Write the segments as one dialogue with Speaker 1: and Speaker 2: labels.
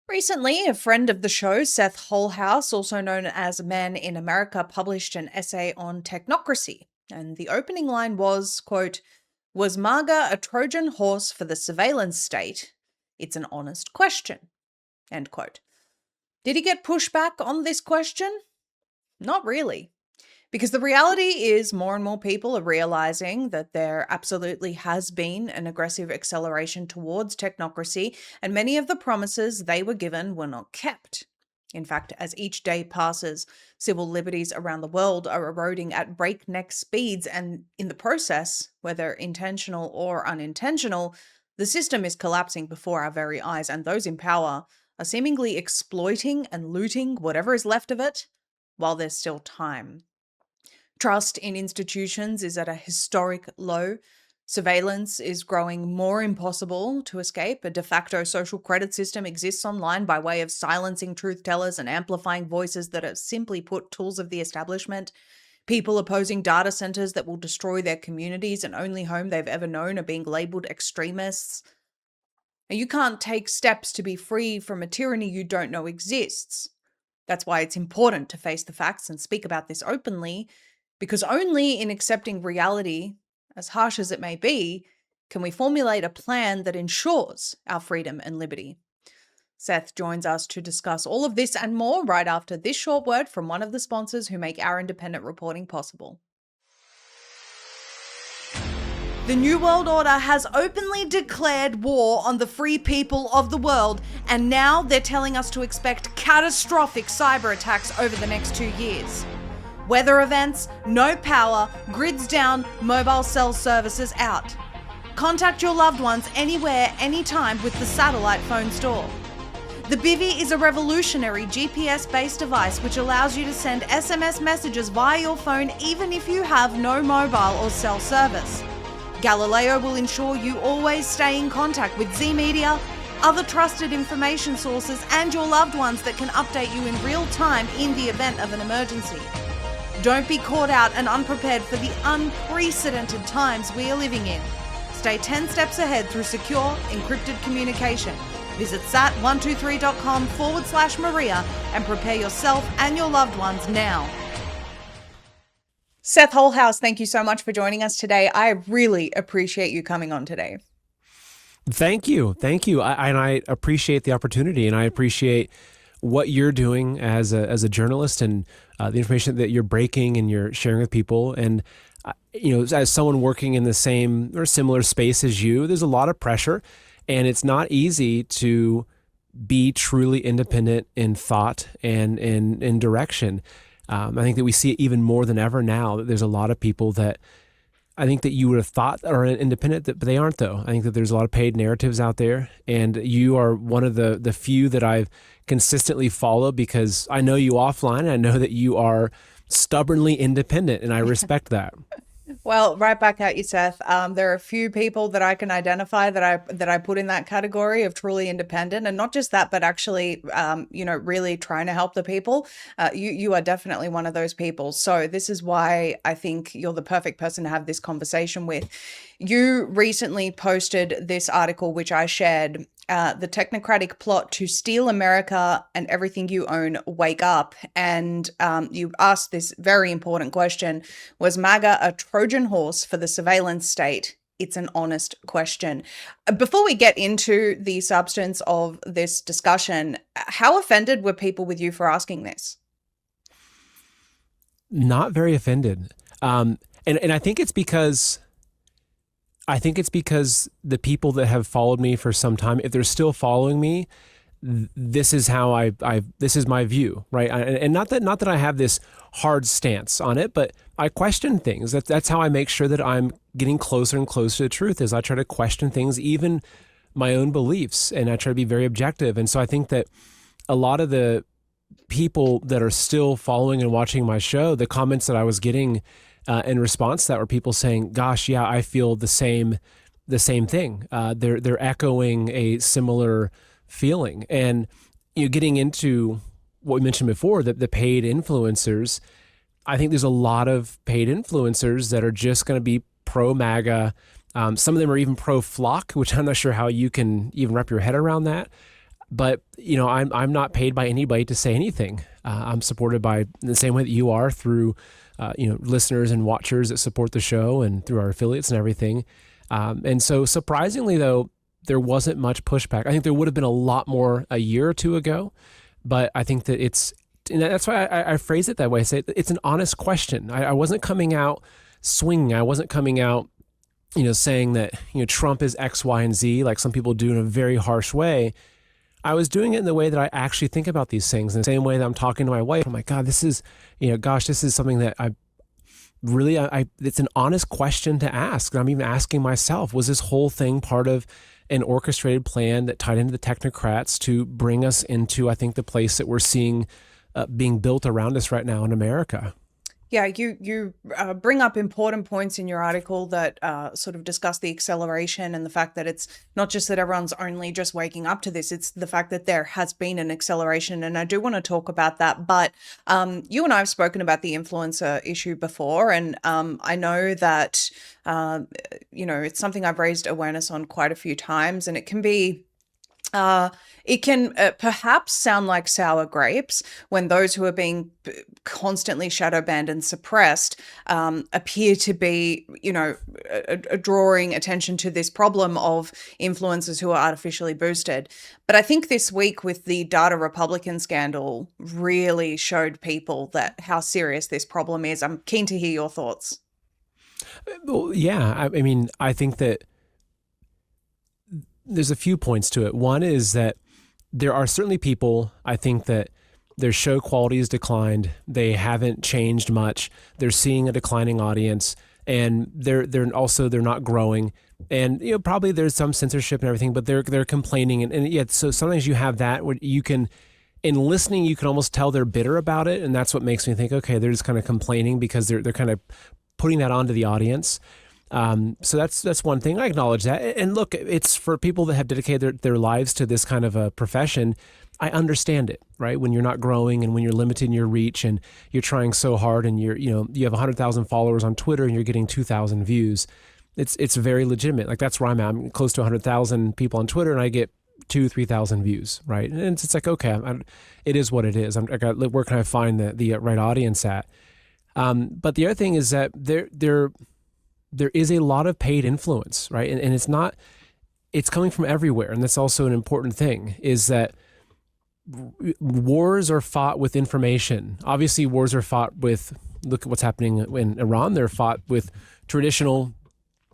Speaker 1: Recently, a friend of the show, Seth Holehouse, also known as Man in America, published an essay on technocracy. And the opening line was, quote, "Was MAGA a Trojan horse for the surveillance state? It's an honest question," end quote. Did he get pushback on this question? Not really. Because the reality is more and more people are realizing that there absolutely has been an aggressive acceleration towards technocracy, and many of the promises they were given were not kept. In fact, as each day passes, civil liberties around the world are eroding at breakneck speeds, and in the process, whether intentional or unintentional, the system is collapsing before our very eyes, and those in power are seemingly exploiting and looting whatever is left of it while there's still time. Trust in institutions is at a historic low. Surveillance is growing more impossible to escape. A de facto social credit system exists online by way of silencing truth tellers and amplifying voices that are, simply put, tools of the establishment. People opposing data centers that will destroy their communities and only home they've ever known are being labeled extremists. And you can't take steps to be free from a tyranny you don't know exists. That's why it's important to face the facts and speak about this openly, because only in accepting reality, as harsh as it may be, can we formulate a plan that ensures our freedom and liberty. Seth joins us to discuss all of this and more right after this short word from one of the sponsors who make our independent reporting possible. The New World Order has openly declared war on the free people of the world, and now they're telling us to expect catastrophic cyber attacks over the next 2 years. Weather events, no power, grids down, mobile cell services out. Contact your loved ones anywhere, anytime with the satellite phone store. The Bivvy is a revolutionary GPS-based device which allows you to send SMS messages via your phone even if you have no mobile or cell service. Galileo will ensure you always stay in contact with Z Media, other trusted information sources, and your loved ones that can update you in real time in the event of an emergency. Don't be caught out and unprepared for the unprecedented times we are living in. Stay 10 steps ahead through secure, encrypted communication. Visit sat123.com/Maria and prepare yourself and your loved ones now. Seth Holehouse, thank you so much for joining us today. I really appreciate you coming on today.
Speaker 2: Thank you. I appreciate the opportunity, and I appreciate what you're doing as a journalist and the information that you're breaking and you're sharing with people. And, as someone working in the same or similar space as you, there's a lot of pressure, and it's not easy to be truly independent in thought and in direction. I think that we see it even more than ever now, that there's a lot of people that I think that you would have thought are independent, but they aren't, though. I think that there's a lot of paid narratives out there, and you are one of the few that I've consistently followed because I know you offline, and I know that you are stubbornly independent, and I respect that.
Speaker 1: Well, right back at you, Seth. There are a few people that I can identify that I put in that category of truly independent, and not just that, but actually, really trying to help the people. You are definitely one of those people. So this is why I think you're the perfect person to have this conversation with. You recently posted this article, which I shared. The technocratic plot to steal America and everything you own, wake up. And you asked this very important question: was MAGA a Trojan horse for the surveillance state? It's an honest question. Before we get into the substance of this discussion, how offended were people with you for asking this?
Speaker 2: Not very offended. And I think it's because the people that have followed me for some time, if they're still following me, this is how this is my view, right? And not that I have this hard stance on it, but I question things. That's how I make sure that I'm getting closer and closer to the truth, is I try to question things, even my own beliefs, and I try to be very objective. And so I think that a lot of the people that are still following and watching my show, the comments that I was getting in response to that were people saying, "Gosh, yeah, I feel the same thing." They're echoing a similar feeling, and you're getting into what we mentioned before, the paid influencers. I think there's a lot of paid influencers that are just going to be pro MAGA. Some of them are even pro flock, which I'm not sure how you can even wrap your head around that. But I'm not paid by anybody to say anything. I'm supported by the same way that you are through listeners and watchers that support the show and through our affiliates and everything. And so surprisingly, though, there wasn't much pushback. I think there would have been a lot more a year or two ago, but I think that and that's why I phrase it that way. I say it's an honest question. I wasn't coming out swinging. I wasn't coming out, saying that, Trump is X, Y, and Z, like some people do in a very harsh way. I was doing it in the way that I actually think about these things, in the same way that I'm talking to my wife. I'm like, God, this is, this is something that it's an honest question to ask. And I'm even asking myself, was this whole thing part of an orchestrated plan that tied into the technocrats to bring us into, I think, the place that we're seeing being built around us right now in America?
Speaker 1: Yeah, you bring up important points in your article that sort of discuss the acceleration and the fact that it's not just that everyone's only just waking up to this, it's the fact that there has been an acceleration. And I do want to talk about that. But you and I have spoken about the influencer issue before. And I know that, it's something I've raised awareness on quite a few times, and it can be perhaps sound like sour grapes when those who are being constantly shadow banned and suppressed appear to be, drawing attention to this problem of influencers who are artificially boosted. But I think this week with the Data Republican scandal really showed people that how serious this problem is. I'm keen to hear your thoughts.
Speaker 2: Well, yeah, I mean, I think that there's a few points to it. One is that there are certainly people, I think, that their show quality has declined. They haven't changed much. They're seeing a declining audience, and they're not growing. And probably there's some censorship and everything, but they're complaining. And yet, so sometimes you have that where you can, in listening, you can almost tell they're bitter about it, and that's what makes me think, okay, they're just kind of complaining because they're kind of putting that onto the audience. So that's one thing. I acknowledge that. And look, it's for people that have dedicated their lives to this kind of a profession. I understand it, right? When you're not growing and when you're limited in your reach and you're trying so hard and you have 100,000 followers on Twitter and you're getting 2,000 views, it's very legitimate. Like that's where I'm at. I'm close to 100,000 people on Twitter and I get 3,000 views, right? And it's like, okay, it is what it is. Where can I find the right audience at? But the other thing is that there is a lot of paid influence, right? And it's coming from everywhere. And that's also an important thing, is that wars are fought with information. Obviously, wars are fought with, look at what's happening in Iran. They're fought with traditional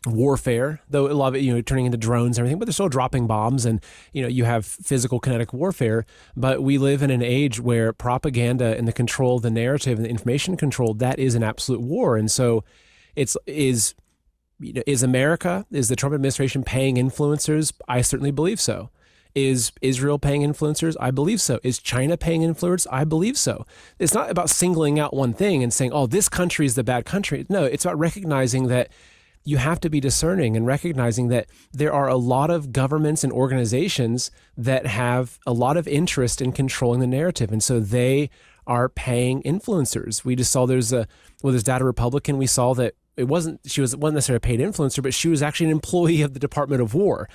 Speaker 2: warfare, though a lot of it, turning into drones and everything, but they're still dropping bombs and, you have physical kinetic warfare. But we live in an age where propaganda and the control of the narrative and the information control, that is an absolute war. And so is America, is the Trump administration paying influencers? I certainly believe so. Is Israel paying influencers? I believe so. Is China paying influencers? I believe so. It's not about singling out one thing and saying, oh, this country is the bad country. No, it's about recognizing that you have to be discerning and recognizing that there are a lot of governments and organizations that have a lot of interest in controlling the narrative. And so they are paying influencers. We just saw with this Data Republican, we saw that she wasn't necessarily a paid influencer, but she was actually an employee of the Department of War,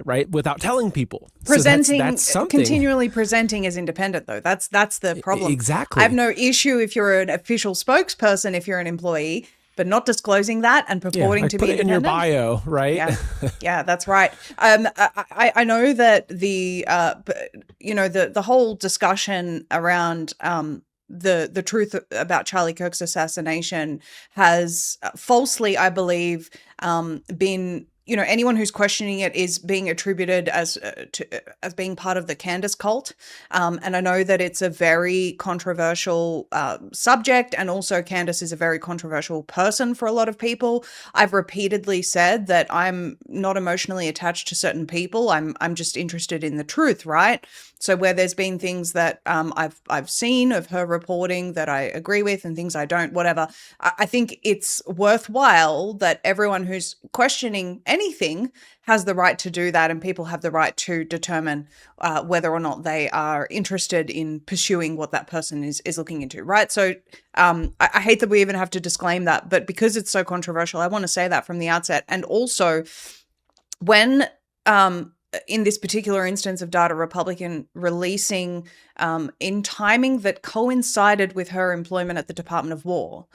Speaker 2: right? Without telling people.
Speaker 1: Presenting,
Speaker 2: so that's something.
Speaker 1: Continually presenting as independent, though. That's the problem.
Speaker 2: Exactly.
Speaker 1: I have no issue if you're an official spokesperson, if you're an employee, but not discosing that and purporting to be independent.
Speaker 2: Put it in your bio, right?
Speaker 1: Yeah, that's right. I know that the whole discussion around the truth about Charlie Kirk's assassination has falsely, I believe, been, anyone who's questioning it is being attributed as being part of the Candace cult. And I know that it's a very controversial subject, and also Candace is a very controversial person for a lot of people. I've repeatedly said that I'm not emotionally attached to certain people. I'm just interested in the truth, right? So where there's been things that I've seen of her reporting that I agree with and things I don't, whatever, I think it's worthwhile that everyone who's questioning anything has the right to do that, and people have the right to determine whether or not they are interested in pursuing what that person is looking into, right? So I hate that we even have to disclaim that, but because it's so controversial, I want to say that from the outset. And also, when in this particular instance of Data Republican releasing in timing that coincided with her employment at the Department of War,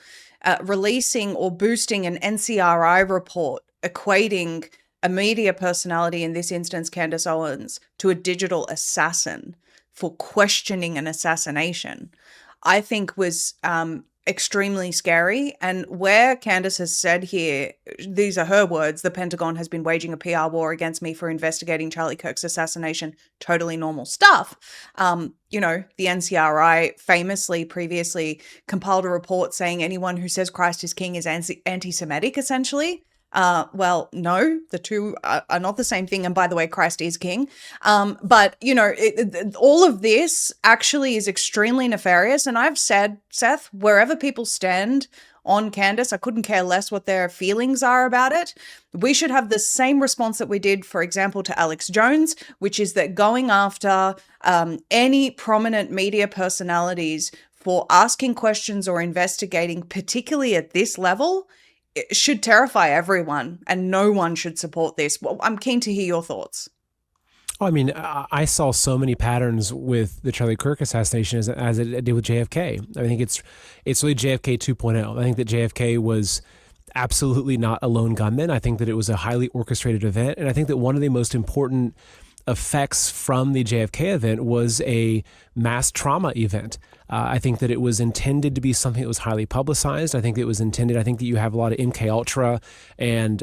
Speaker 1: releasing or boosting an NCRI report equating a media personality, in this instance Candace Owens, to a digital assassin for questioning an assassination, I think was extremely scary. And where Candace has said here, these are her words, the Pentagon has been waging a PR war against me for investigating Charlie Kirk's assassination, totally normal stuff. You know, the NCRI famously previously compiled a report saying anyone who says Christ is king is anti-Semitic, essentially. Well, no, the two are not the same thing. And by the way, Christ is king. But, you know, all of this actually is extremely nefarious. And I've said, Seth, wherever people stand on Candace, I couldn't care less what their feelings are about it. We should have the same response that we did, for example, to Alex Jones, which is that going after any prominent media personalities for asking questions or investigating, particularly at this level, it should terrify everyone, and no one should support this. Well, I'm keen to hear your thoughts.
Speaker 2: Oh, I mean, I saw so many patterns with the Charlie Kirk assassination as it did with JFK. I think it's really JFK 2.0. I think that JFK was absolutely not a lone gunman. I think that it was a highly orchestrated event, and I think that one of the most important effects from the JFK event was a mass trauma event. I think that it was intended to be something that was highly publicized. I think that you have a lot of MK Ultra and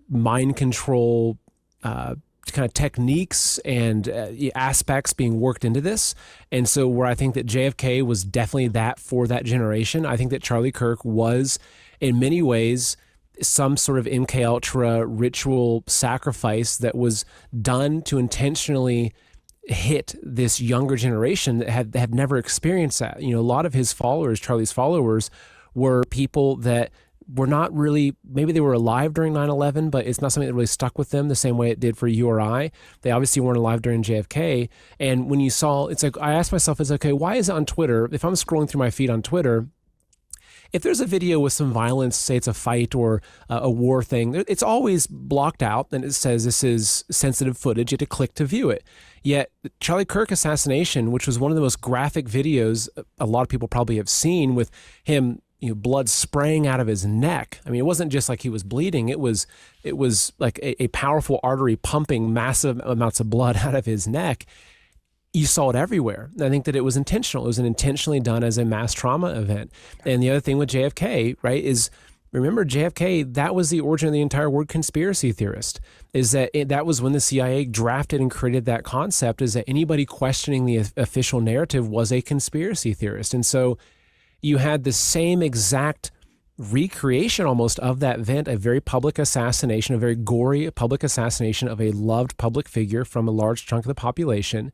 Speaker 2: mind control kind of techniques and aspects being worked into this. And so where I think that JFK was definitely that for that generation, I think that Charlie Kirk was in many ways some sort of MK Ultra ritual sacrifice that was done to intentionally hit this younger generation that had never experienced that. You know, a lot of his followers, Charlie's followers, were people that were not really, maybe they were alive during 9/11, but it's not something that really stuck with them the same way it did for you or I. They obviously weren't alive during JFK. And when you saw, it's like, I asked myself, it's okay, why is it on Twitter, if I'm scrolling through my feed on Twitter, if there's a video with some violence, say it's a fight or a war thing, it's always blocked out and it says this is sensitive footage. You have to click to view it. Yet Charlie Kirk assassination, which was one of the most graphic videos a lot of people probably have seen, with him, you know, blood spraying out of his neck. I mean, it wasn't just like he was bleeding. It was like a powerful artery pumping massive amounts of blood out of his neck. You saw it everywhere. And I think that it was intentional. It was intentionally done as a mass trauma event. And the other thing with JFK, right, is remember JFK, that was the origin of the entire word conspiracy theorist, is that that was when the CIA drafted and created that concept, is that anybody questioning the official narrative was a conspiracy theorist. And so you had the same exact recreation almost of that event, a very public assassination, a very gory public assassination of a loved public figure from a large chunk of the population.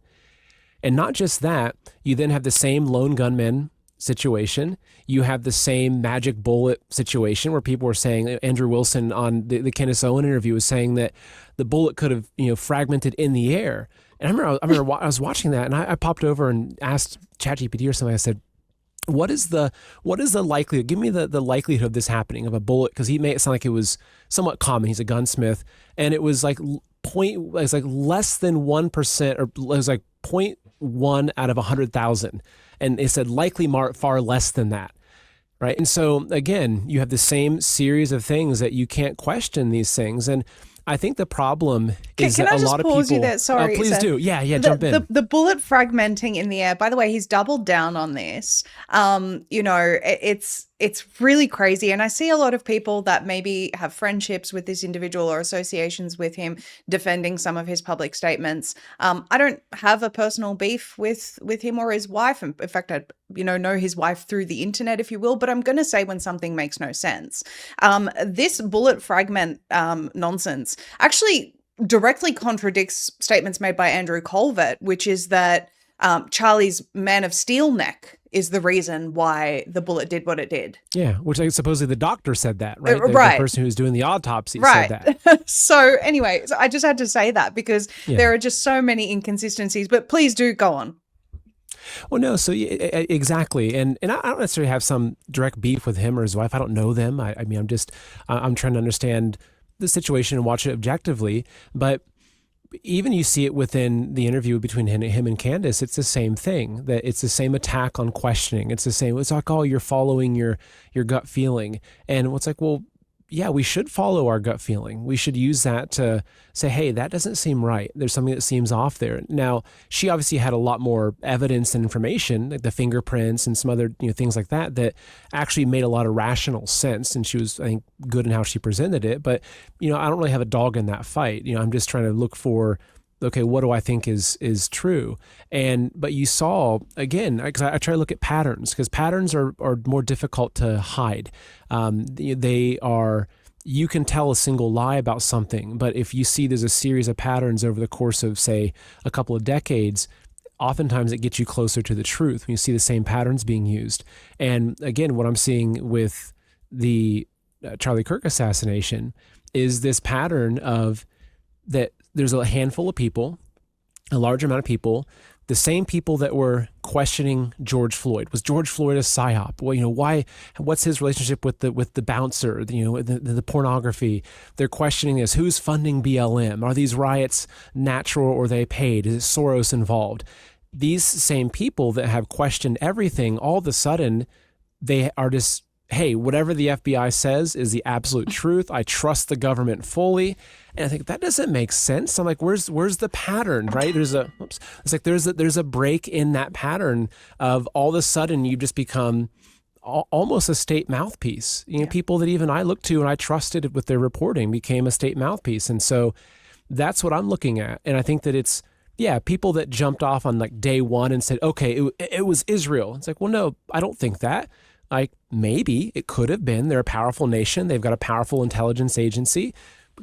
Speaker 2: And not just that, you then have the same lone gunman situation. You have the same magic bullet situation where people were saying, Andrew Wilson on the Candace Owen interview was saying that the bullet could have, you know, fragmented in the air. And I remember I was watching that and I popped over and asked ChatGPT or something. I said, what is the likelihood? Give me the likelihood of this happening, of a bullet, because he made it sound like it was somewhat common. He's a gunsmith, and it was like less than 1%, or it was like 0.1 out of 100,000, and it said likely far less than that, right? And so again, you have the same series of things that you can't question these things, and I think the problem is that a lot of people. Can I just pause you there?
Speaker 1: Sorry,
Speaker 2: please do. Yeah, jump in.
Speaker 1: The bullet fragmenting in the air. By the way, he's doubled down on this. You know, it's really crazy, and I see a lot of people that maybe have friendships with this individual or associations with him defending some of his public statements. I don't have a personal beef with him or his wife. In fact, I know his wife through the internet, if you will. But I'm going to say when something makes no sense. This bullet fragment nonsense actually directly contradicts statements made by Andrew Colvert, which is that Charlie's Man of Steel neck is the reason why the bullet did what it did.
Speaker 2: Yeah, which supposedly the doctor said that, right?
Speaker 1: Right.
Speaker 2: The person who's doing the autopsy said that.
Speaker 1: So anyway, I just had to say that because there are just so many inconsistencies, but please do go on.
Speaker 2: Well, no, so exactly. And I don't necessarily have some direct beef with him or his wife. I don't know them. I mean, I'm trying to understand the situation and watch it objectively. But even you see it within the interview between him and Candace, it's the same thing, that it's the same attack on questioning. It's the same. It's like, oh, you're following your gut feeling. And it's like, well, yeah, we should follow our gut feeling. We should use that to say, hey, that doesn't seem right. There's something that seems off there. Now, she obviously had a lot more evidence and information, like the fingerprints and some other things like that, that actually made a lot of rational sense. And she was, I think, good in how she presented it. But, I don't really have a dog in that fight. I'm just trying to look for, okay, what do I think is true? But you saw, again, because I try to look at patterns, because patterns are more difficult to hide. They are, you can tell a single lie about something, but if you see there's a series of patterns over the course of, say, a couple of decades, oftentimes it gets you closer to the truth when you see the same patterns being used. And again, what I'm seeing with the Charlie Kirk assassination is this pattern of that there's a handful of people, a large amount of people, the same people that were questioning George Floyd. Was George Floyd a psyop? Well, why? What's his relationship with the bouncer? The pornography. They're questioning this. Who's funding BLM? Are these riots natural or are they paid? Is Soros involved? These same people that have questioned everything, all of a sudden, they are just, hey, whatever the FBI says is the absolute truth. I trust the government fully. And I think that doesn't make sense. I'm like, where's the pattern, right? There's a break in that pattern of all of a sudden you just become almost a state mouthpiece. People that even I looked to and I trusted with their reporting became a state mouthpiece. And so that's what I'm looking at. And I think that it's, people that jumped off on like day one and said, okay, it was Israel. It's like, well, no, I don't think that. Like, maybe it could have been, they're a powerful nation. They've got a powerful intelligence agency.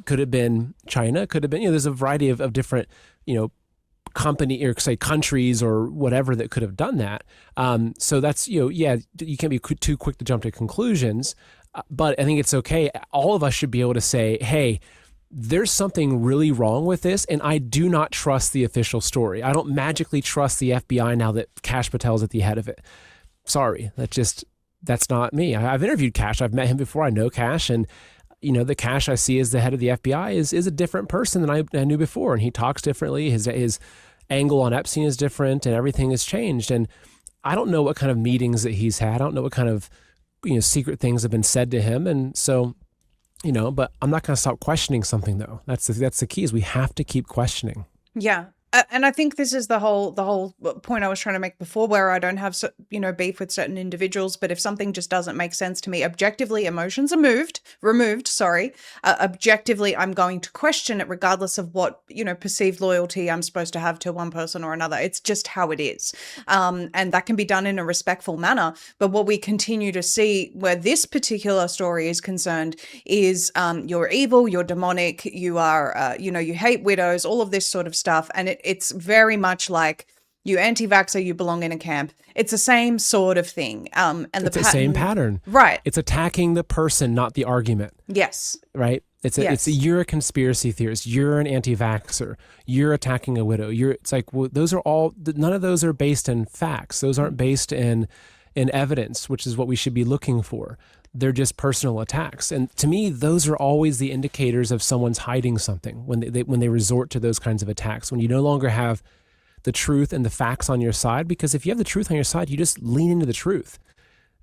Speaker 2: Could have been China, could have been, there's a variety of different, company or say countries or whatever that could have done that. So that's, you can't be too quick to jump to conclusions, but I think it's okay. All of us should be able to say, hey, there's something really wrong with this. And I do not trust the official story. I don't magically trust the FBI now that Kash Patel's at the head of it. Sorry, that's not me. I've interviewed Kash. I've met him before. I know Kash, and the Kash I see as the head of the FBI is a different person than I knew before, and he talks differently. His angle on Epstein is different, and everything has changed. And I don't know what kind of meetings that he's had. I don't know what kind of secret things have been said to him, and so But I'm not going to stop questioning something, though. That's the key. Is we have to keep questioning.
Speaker 1: Yeah. And I think this is the whole point I was trying to make before, where I don't have, beef with certain individuals, but if something just doesn't make sense to me, objectively, emotions are removed, sorry. Objectively, I'm going to question it regardless of what, perceived loyalty I'm supposed to have to one person or another. It's just how it is. And that can be done in a respectful manner. But what we continue to see where this particular story is concerned is you're evil, you're demonic, you are, you hate widows, all of this sort of stuff. And it's very much like you anti-vaxxer, you belong in a camp. It's the same sort of thing. And
Speaker 2: it's the same pattern.
Speaker 1: Right.
Speaker 2: It's attacking the person, not the argument.
Speaker 1: Yes.
Speaker 2: Right? You're a conspiracy theorist. You're an anti-vaxxer. You're attacking a widow. It's like, well, those are all, none of those are based in facts. Those aren't based in evidence, which is what we should be looking for. They're just personal attacks. And to me, those are always the indicators of someone's hiding something when they resort to those kinds of attacks, when you no longer have the truth and the facts on your side. Because if you have the truth on your side, you just lean into the truth,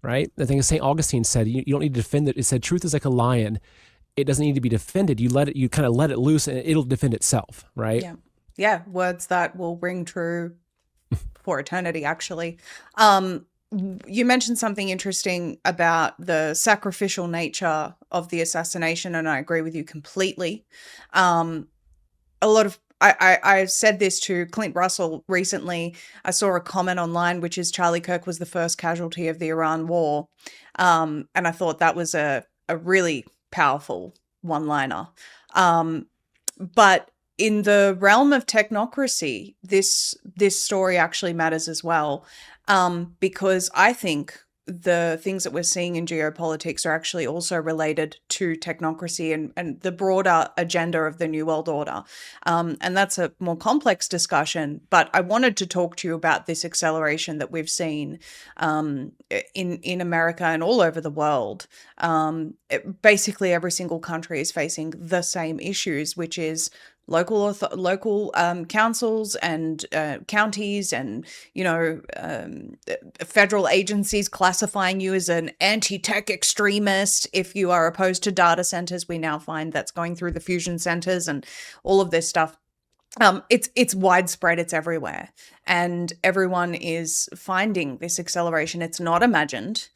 Speaker 2: right? I think as St. Augustine said, you don't need to defend it. It said, truth is like a lion. It doesn't need to be defended. You kind of let it loose and it'll defend itself, right?
Speaker 1: Yeah. Yeah. Words that will ring true for eternity, actually. You mentioned something interesting about the sacrificial nature of the assassination, and I agree with you completely. I said this to Clint Russell recently. I saw a comment online, which is Charlie Kirk was the first casualty of the Iran war. And I thought that was a really powerful one-liner. But in the realm of technocracy, this story actually matters as well. Because I think the things that we're seeing in geopolitics are actually also related to technocracy and the broader agenda of the New World Order. And that's a more complex discussion, but I wanted to talk to you about this acceleration that we've seen in America and all over the world. Basically, every single country is facing the same issues, which is local councils and counties and, federal agencies classifying you as an anti-tech extremist if you are opposed to data centers. We now find that's going through the fusion centers and all of this stuff. It's widespread, it's everywhere, and everyone is finding this acceleration. It's not imagined.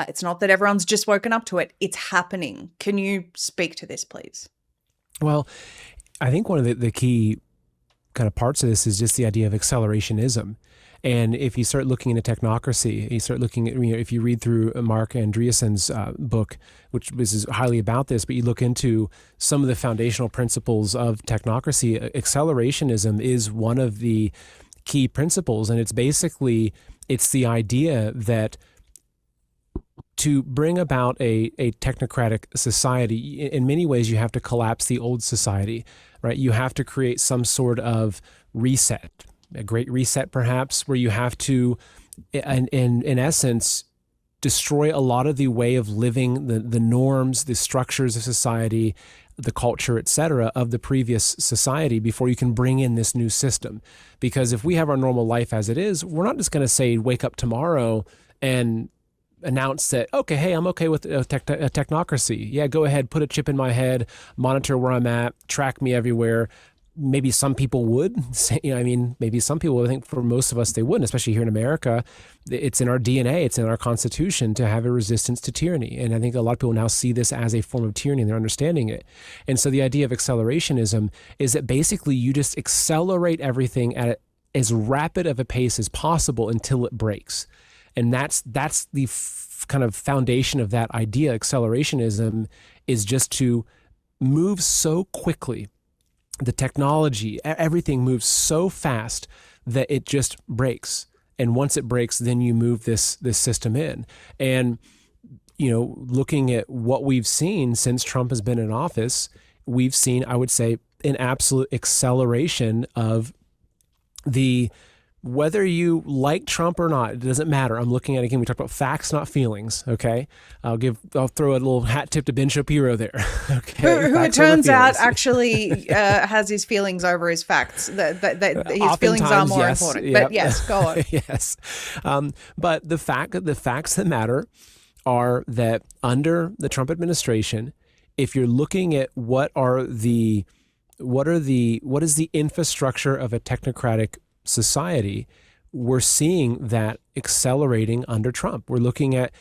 Speaker 1: It's not that everyone's just woken up to it. It's happening. Can you speak to this, please?
Speaker 2: Well, I think one of the key kind of parts of this is just the idea of accelerationism. And if you start looking into Technocracy, you start looking at, if you read through Mark Andreessen's book, which is highly about this, but you look into some of the foundational principles of Technocracy, accelerationism is one of the key principles. And it's the idea that to bring about a technocratic society, in many ways, you have to collapse the old society, right? You have to create some sort of reset, a great reset, perhaps, where you have to, in essence, destroy a lot of the way of living, the norms, the structures of society, the culture, et cetera, of the previous society before you can bring in this new system. Because if we have our normal life as it is, we're not just going to say, wake up tomorrow and announce that, okay, hey, I'm okay with a technocracy. Yeah, go ahead, put a chip in my head, monitor where I'm at, track me everywhere. Maybe some people would say, maybe some people would. I think for most of us, they wouldn't, especially here in America. It's in our DNA, it's in our Constitution to have a resistance to tyranny. And I think a lot of people now see this as a form of tyranny and they're understanding it. And so the idea of accelerationism is that basically you just accelerate everything at as rapid of a pace as possible until it breaks. And that's the kind of foundation of that idea. Accelerationism is just to move so quickly. The technology, everything moves so fast that it just breaks. And once it breaks, then you move this system in. And, looking at what we've seen since Trump has been in office, we've seen, I would say, an absolute acceleration of whether you like Trump or not, it doesn't matter. I'm looking at, again, we talked about facts, not feelings. Okay. I'll throw a little hat tip to Ben Shapiro there. Okay.
Speaker 1: Who it turns out actually has his feelings over his facts. That his feelings are more important. Yep. But yes, go on.
Speaker 2: Yes. But the facts that matter are that under the Trump administration, if you're looking at what is the infrastructure of a technocratic society, we're seeing that accelerating under Trump. We're looking at,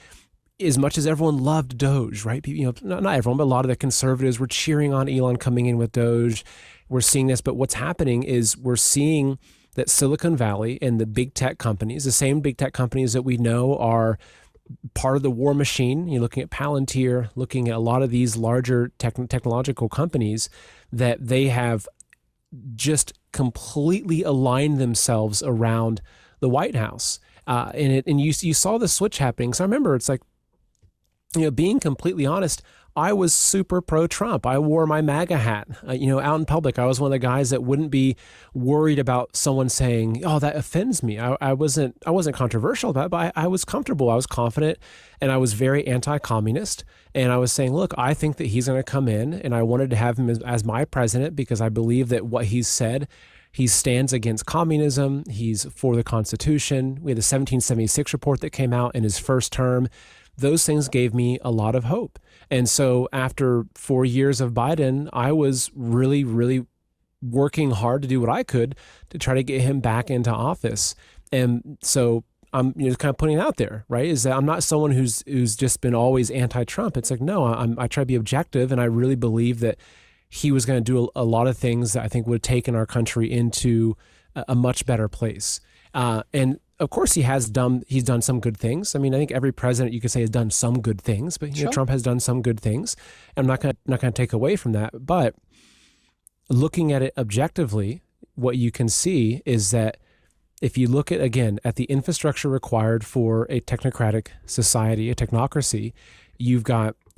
Speaker 2: as much as everyone loved Doge, right? Not everyone, but a lot of the conservatives were cheering on Elon coming in with Doge. We're seeing this, but what's happening is we're seeing that Silicon Valley and the big tech companies, the same big tech companies that we know are part of the war machine. You're looking at Palantir, looking at a lot of these larger technological companies, that they have just completely aligned themselves around the White House. And you saw the switch happening. So I remember it's like, being completely honest, I was super pro-Trump. I wore my MAGA hat, out in public. I was one of the guys that wouldn't be worried about someone saying, "Oh, that offends me." I wasn't controversial about it, but I was comfortable. I was confident, and I was very anti-communist. And I was saying, look, I think that he's going to come in, and I wanted to have him as my president because I believe that what he's said, he stands against communism. He's for the Constitution. We had the 1776 report that came out in his first term. Those things gave me a lot of hope. And so after 4 years of Biden, I was really, really working hard to do what I could to try to get him back into office. And so I'm kind of putting it out there, right? Is that I'm not someone who's just been always anti-Trump. It's like, no, I try to be objective, and I really believe that he was going to do a lot of things that I think would have taken our country into a much better place. And of course, he's done some good things. I mean, I think every president you could say has done some good things, but
Speaker 1: Sure.
Speaker 2: Trump has done some good things. I'm not going to take away from that. But looking at it objectively, what you can see is that if you look at the infrastructure required for a technocratic society, a technocracy, you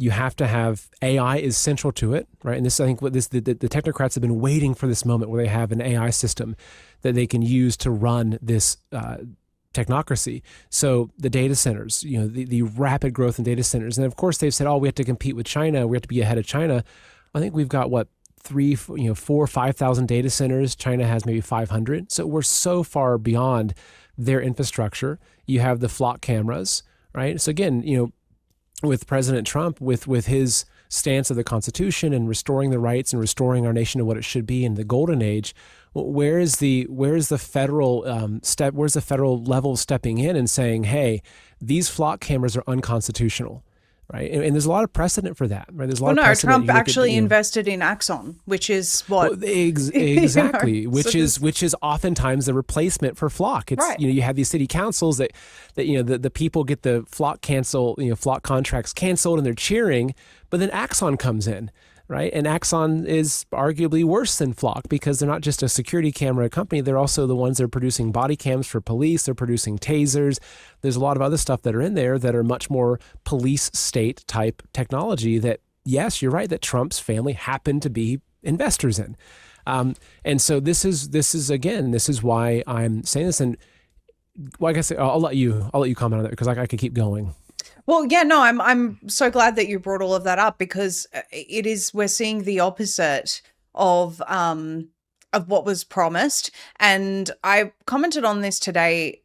Speaker 2: have to have AI is central to it, right? And this, I think, the technocrats have been waiting for this moment where they have an AI system that they can use to run this technocracy. So the data centers, the rapid growth in data centers, and of course they've said, oh, we have to compete with China, we have to be ahead of China. I think we've got 4 or 5,000 data centers. China has maybe 500. So we're so far beyond their infrastructure. You have the flock cameras, right? So again, with President Trump, with his stance of the Constitution and restoring the rights and restoring our nation to what it should be in the golden age, where's the federal where's the federal level stepping in and saying, hey, these flock cameras are unconstitutional? Right. And there's a lot of precedent for that. Right. There's a lot of precedent.
Speaker 1: Trump actually invested in Axon, which is what
Speaker 2: exactly, which is oftentimes the replacement for flock. It's you have these city councils that the people get the flock contracts canceled and they're cheering, but then Axon comes in. Right. And Axon is arguably worse than Flock because they're not just a security camera company. They're also the ones that are producing body cams for police. They're producing tasers. There's a lot of other stuff that are in there that are much more police state type technology that, yes, you're right, that Trump's family happened to be investors in. And so this is why I'm saying this. And like I said, I'll let you comment on that because I could keep going.
Speaker 1: Well, yeah, no, I'm so glad that you brought all of that up because we're seeing the opposite of what was promised. And I commented on this today.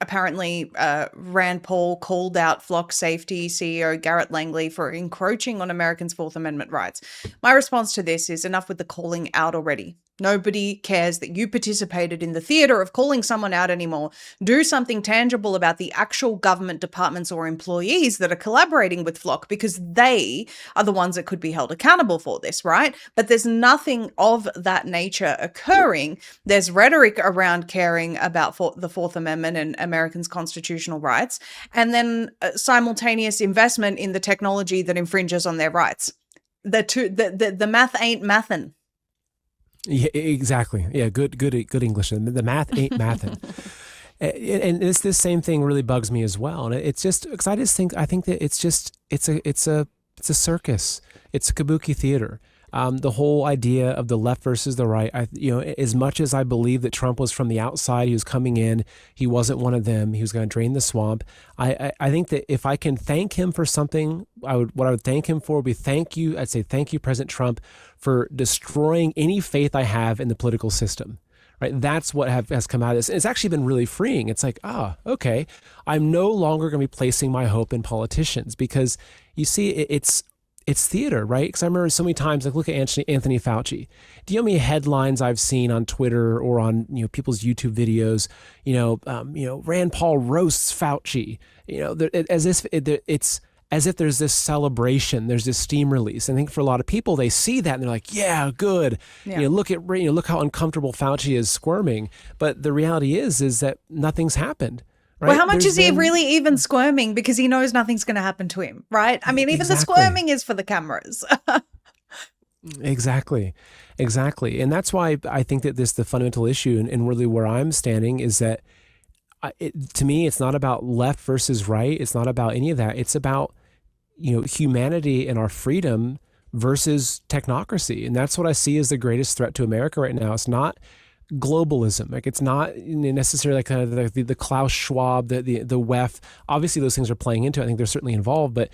Speaker 1: Apparently, Rand Paul called out Flock Safety CEO Garrett Langley for encroaching on Americans' Fourth Amendment rights. My response to this is enough with the calling out already. Nobody cares that you participated in the theater of calling someone out anymore. Do something tangible about the actual government departments or employees that are collaborating with Flock because they are the ones that could be held accountable for this, right? But there's nothing of that nature occurring. There's rhetoric around caring about the Fourth Amendment and Americans' constitutional rights, and then simultaneous investment in the technology that infringes on their rights. The math ain't mathin'.
Speaker 2: Yeah, exactly. Yeah, good English. The math ain't mathin'. And it's this same thing really bugs me as well. And it's just because I think that it's a circus. It's a kabuki theater. The whole idea of the left versus the right, as much as I believe that Trump was from the outside, he was coming in, he wasn't one of them, he was going to drain the swamp. I think that if I can thank him for something, what I would thank him for would be I'd say thank you, President Trump, for destroying any faith I have in the political system. Right? That's what has come out of this. And it's actually been really freeing. It's like, okay, I'm no longer going to be placing my hope in politicians because you see, it's theater, right? Because I remember so many times, like look at Anthony Fauci. Do you know how many headlines I've seen on Twitter or on people's YouTube videos? Rand Paul roasts Fauci. It's as if there's this celebration, there's this steam release. I think for a lot of people, they see that and they're like, yeah, good. Yeah. Look how uncomfortable Fauci is squirming. But the reality is that nothing's happened. Right?
Speaker 1: Well, how much is he really even squirming because he knows nothing's going to happen to him, right? I mean, even the squirming is for the cameras.
Speaker 2: Exactly. And that's why I think that the fundamental issue and really where I'm standing is that to me, it's not about left versus right. It's not about any of that. It's about, humanity and our freedom versus technocracy. And that's what I see as the greatest threat to America right now. It's not globalism. Like it's not necessarily kind of the Klaus Schwab, the WEF. Obviously those things are playing into it. I think they're certainly involved, but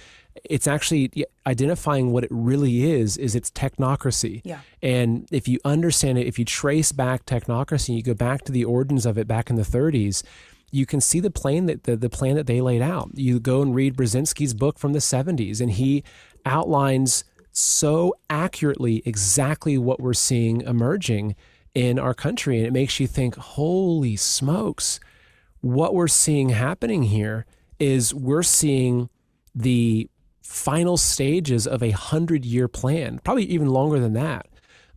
Speaker 2: it's actually identifying what it really is it's technocracy. Yeah. And if you understand it, if you trace back technocracy, you go back to the origins of it back in the 30s, you can see the plan that the plan that they laid out. You go and read Brzezinski's book from the 70s, and he outlines so accurately exactly what we're seeing emerging in our country. And it makes you think, holy smokes, what we're seeing happening here is we're seeing the final stages of a 100-year plan, probably even longer than that,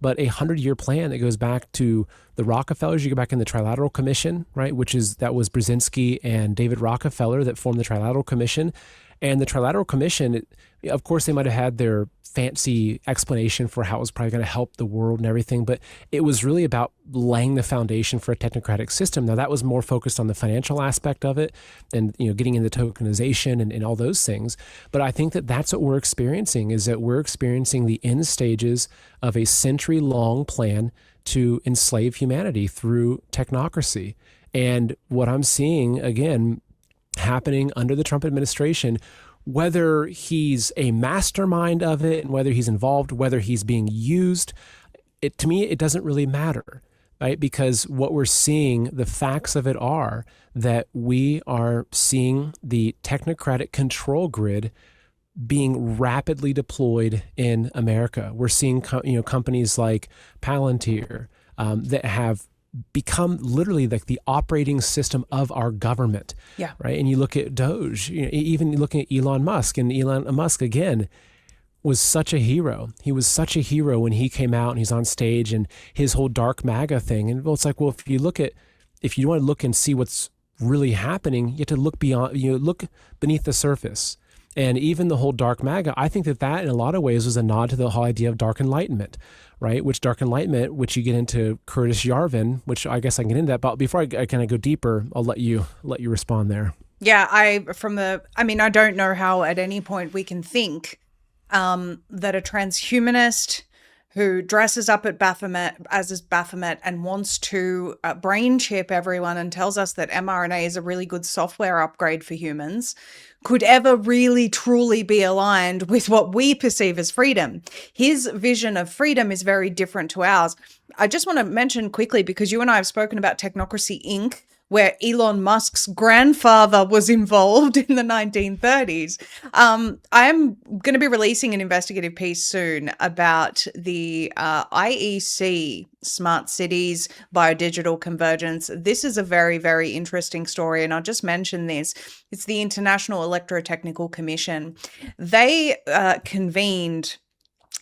Speaker 2: but a 100-year plan that goes back to the Rockefellers. You go back in the Trilateral Commission, right, that was Brzezinski and David Rockefeller that formed the Trilateral Commission. And the Trilateral Commission, of course, they might have had their fancy explanation for how it was probably going to help the world and everything, but it was really about laying the foundation for a technocratic system. Now, that was more focused on the financial aspect of it and getting into tokenization and all those things. But I think that that's what we're experiencing, is that we're experiencing the end stages of a century-long plan to enslave humanity through technocracy. And what I'm seeing, again, happening under the Trump administration, whether he's a mastermind of it and whether he's involved, whether he's being used, to me, it doesn't really matter, right? Because what we're seeing, the facts of it are that we are seeing the technocratic control grid being rapidly deployed in America. We're seeing companies like Palantir that have become literally like the operating system of our government.
Speaker 1: Yeah.
Speaker 2: Right. And you look at Doge, even looking at Elon Musk, and Elon Musk again was such a hero. He was such a hero when he came out and he's on stage and his whole dark MAGA thing. And it's like, well, if you want to look and see what's really happening, you have to look beyond, look beneath the surface. And even the whole dark MAGA, I think that in a lot of ways was a nod to the whole idea of dark enlightenment, right? Which dark enlightenment, which you get into Curtis Yarvin, which I guess I can get into that. But before I kind of go deeper, I'll let you respond there.
Speaker 1: Yeah, I don't know how at any point we can think that a transhumanist who dresses up at Baphomet as Baphomet and wants to brain chip everyone and tells us that mRNA is a really good software upgrade for humans could ever really truly be aligned with what we perceive as freedom. His vision of freedom is very different to ours. I just want to mention quickly, because you and I have spoken about Technocracy Inc., where Elon Musk's grandfather was involved in the 1930s. I'm going to be releasing an investigative piece soon about the IEC, Smart Cities, Biodigital Convergence. This is a very, very interesting story, and I'll just mention this. It's the International Electrotechnical Commission. They convened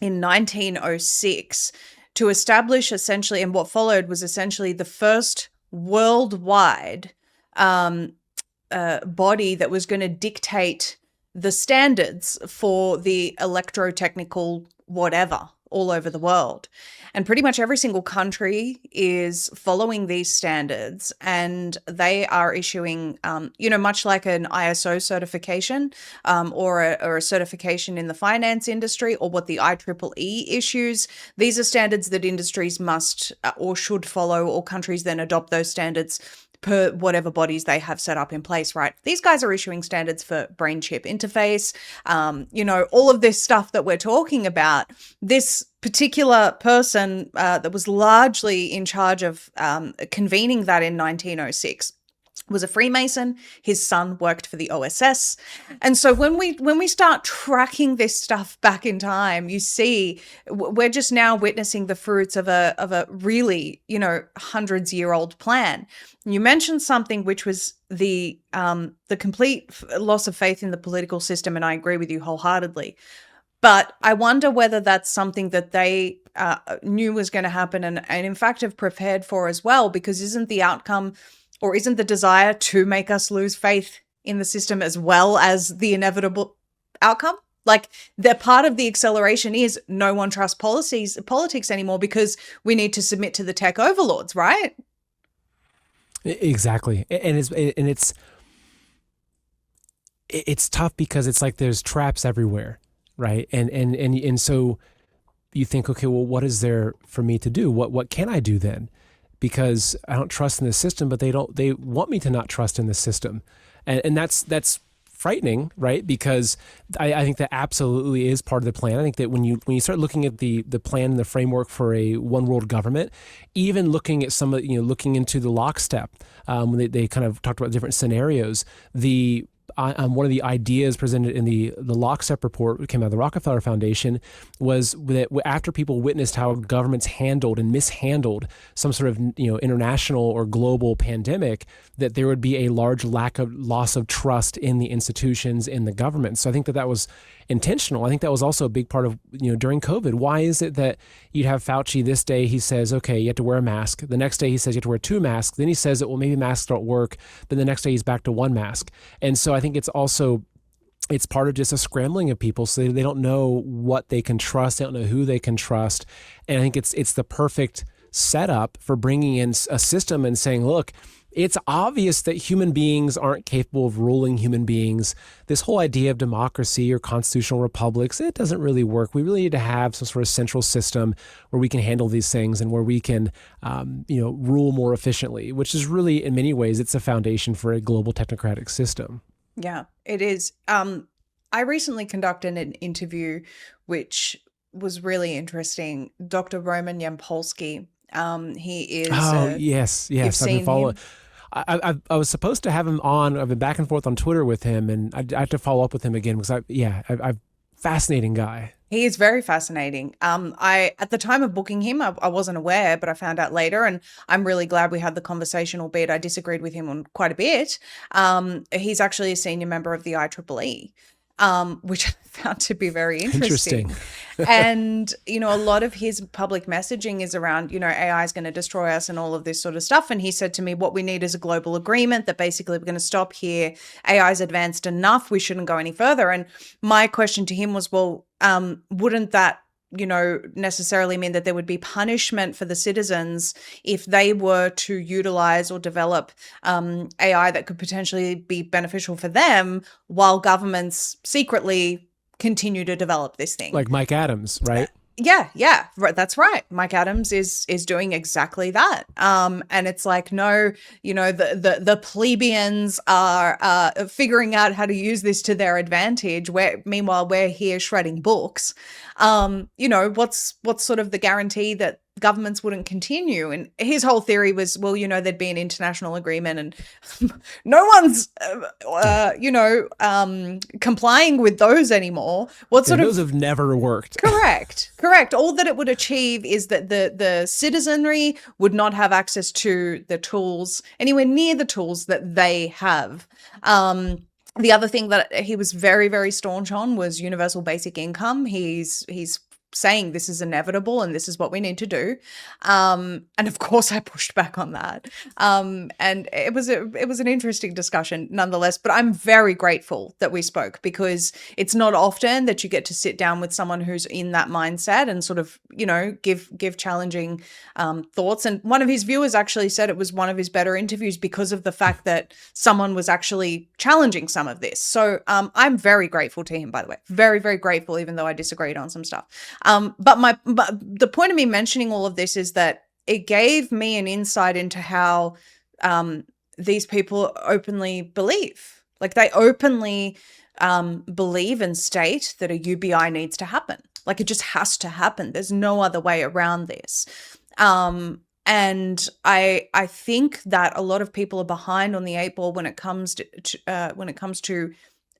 Speaker 1: in 1906 to establish essentially, and what followed was essentially the first worldwide body that was going to dictate the standards for the electrotechnical whatever all over the world. And pretty much every single country is following these standards, and they are issuing, much like an ISO certification or a certification in the finance industry, or what the IEEE issues. These are standards that industries must or should follow, or countries then adopt those standards per whatever bodies they have set up in place, right? These guys are issuing standards for brain chip interface, all of this stuff that we're talking about. This particular person that was largely in charge of convening that in 1906 was a Freemason. His son worked for the OSS. And so when we start tracking this stuff back in time, you see we're just now witnessing the fruits of a really, hundreds-year-old plan. You mentioned something which was the complete loss of faith in the political system, and I agree with you wholeheartedly. But I wonder whether that's something that they knew was going to happen and in fact have prepared for as well, because isn't the outcome, or isn't the desire to make us lose faith in the system as well as the inevitable outcome? Like, they're part of the acceleration is no one trusts politics anymore because we need to submit to the tech overlords, right?
Speaker 2: Exactly. And it's tough because it's like there's traps everywhere, right? And so you think, okay, well, what is there for me to do? What can I do then? Because I don't trust in the system, but they want me to not trust in the system. And that's frightening, right? Because I think that absolutely is part of the plan. I think that when you start looking at the plan and the framework for a one world government, even looking at some of, looking into the lockstep, when they kind of talked about different scenarios, one of the ideas presented in the lockstep report that came out of the Rockefeller Foundation was that after people witnessed how governments handled and mishandled some sort of international or global pandemic, that there would be a large loss of trust in the institutions, in the government. So I think that was intentional. I think that was also a big part of, during COVID. Why is it that you'd have Fauci this day, he says, okay, you have to wear a mask. The next day he says you have to wear 2 masks. Then he says that, well, maybe masks don't work. But the next day he's back to 1 mask. And so I think it's part of just a scrambling of people, so they don't know what they can trust. They don't know who they can trust. And I think it's the perfect setup for bringing in a system and saying, look, it's obvious that human beings aren't capable of ruling human beings. This whole idea of democracy or constitutional republics, it doesn't really work. We really need to have some sort of central system where we can handle these things and where we can, rule more efficiently, which is really, in many ways, it's a foundation for a global technocratic system.
Speaker 1: Yeah, it is. I recently conducted an interview which was really interesting. Dr. Roman Yampolsky. He is.
Speaker 2: Oh, yes,
Speaker 1: You've
Speaker 2: yes. I've been
Speaker 1: seen
Speaker 2: following.
Speaker 1: him.
Speaker 2: I was supposed to have him on. I've been back and forth on Twitter with him, and I have to follow up with him again because I fascinating guy.
Speaker 1: He is very fascinating. I at the time of booking him, I wasn't aware, but I found out later, and I'm really glad we had the conversation, albeit I disagreed with him on quite a bit. He's actually a senior member of the IEEE, which I found to be very interesting. And, a lot of his public messaging is around, AI is going to destroy us and all of this sort of stuff. And he said to me, what we need is a global agreement that basically we're going to stop here. AI is advanced enough. We shouldn't go any further. And my question to him was, well, wouldn't that necessarily mean that there would be punishment for the citizens if they were to utilize or develop AI that could potentially be beneficial for them while governments secretly continue to develop this thing?
Speaker 2: Like Mike Adams, right?
Speaker 1: Yeah, right, that's right. Mike Adams is doing exactly that. And it's like, no, the plebeians are figuring out how to use this to their advantage. Meanwhile, we're here shredding books. What's sort of the guarantee that governments wouldn't continue? And his whole theory was, well, there'd be an international agreement, and no one's, complying with those anymore.
Speaker 2: Those have never worked.
Speaker 1: Correct. All that it would achieve is that the citizenry would not have access to the tools, anywhere near the tools that they have. The other thing that he was very, very staunch on was universal basic income. He's saying this is inevitable and this is what we need to do. And of course I pushed back on that. And it was an interesting discussion nonetheless, but I'm very grateful that we spoke, because it's not often that you get to sit down with someone who's in that mindset and sort of, give challenging thoughts. And one of his viewers actually said it was one of his better interviews because of the fact that someone was actually challenging some of this. So I'm very grateful to him, by the way, very, very grateful, even though I disagreed on some stuff. But the point of me mentioning all of this is that it gave me an insight into how these people openly believe. Like, they openly believe and state that a UBI needs to happen. Like, it just has to happen. There's no other way around this. And I think that a lot of people are behind on the eight ball when it comes to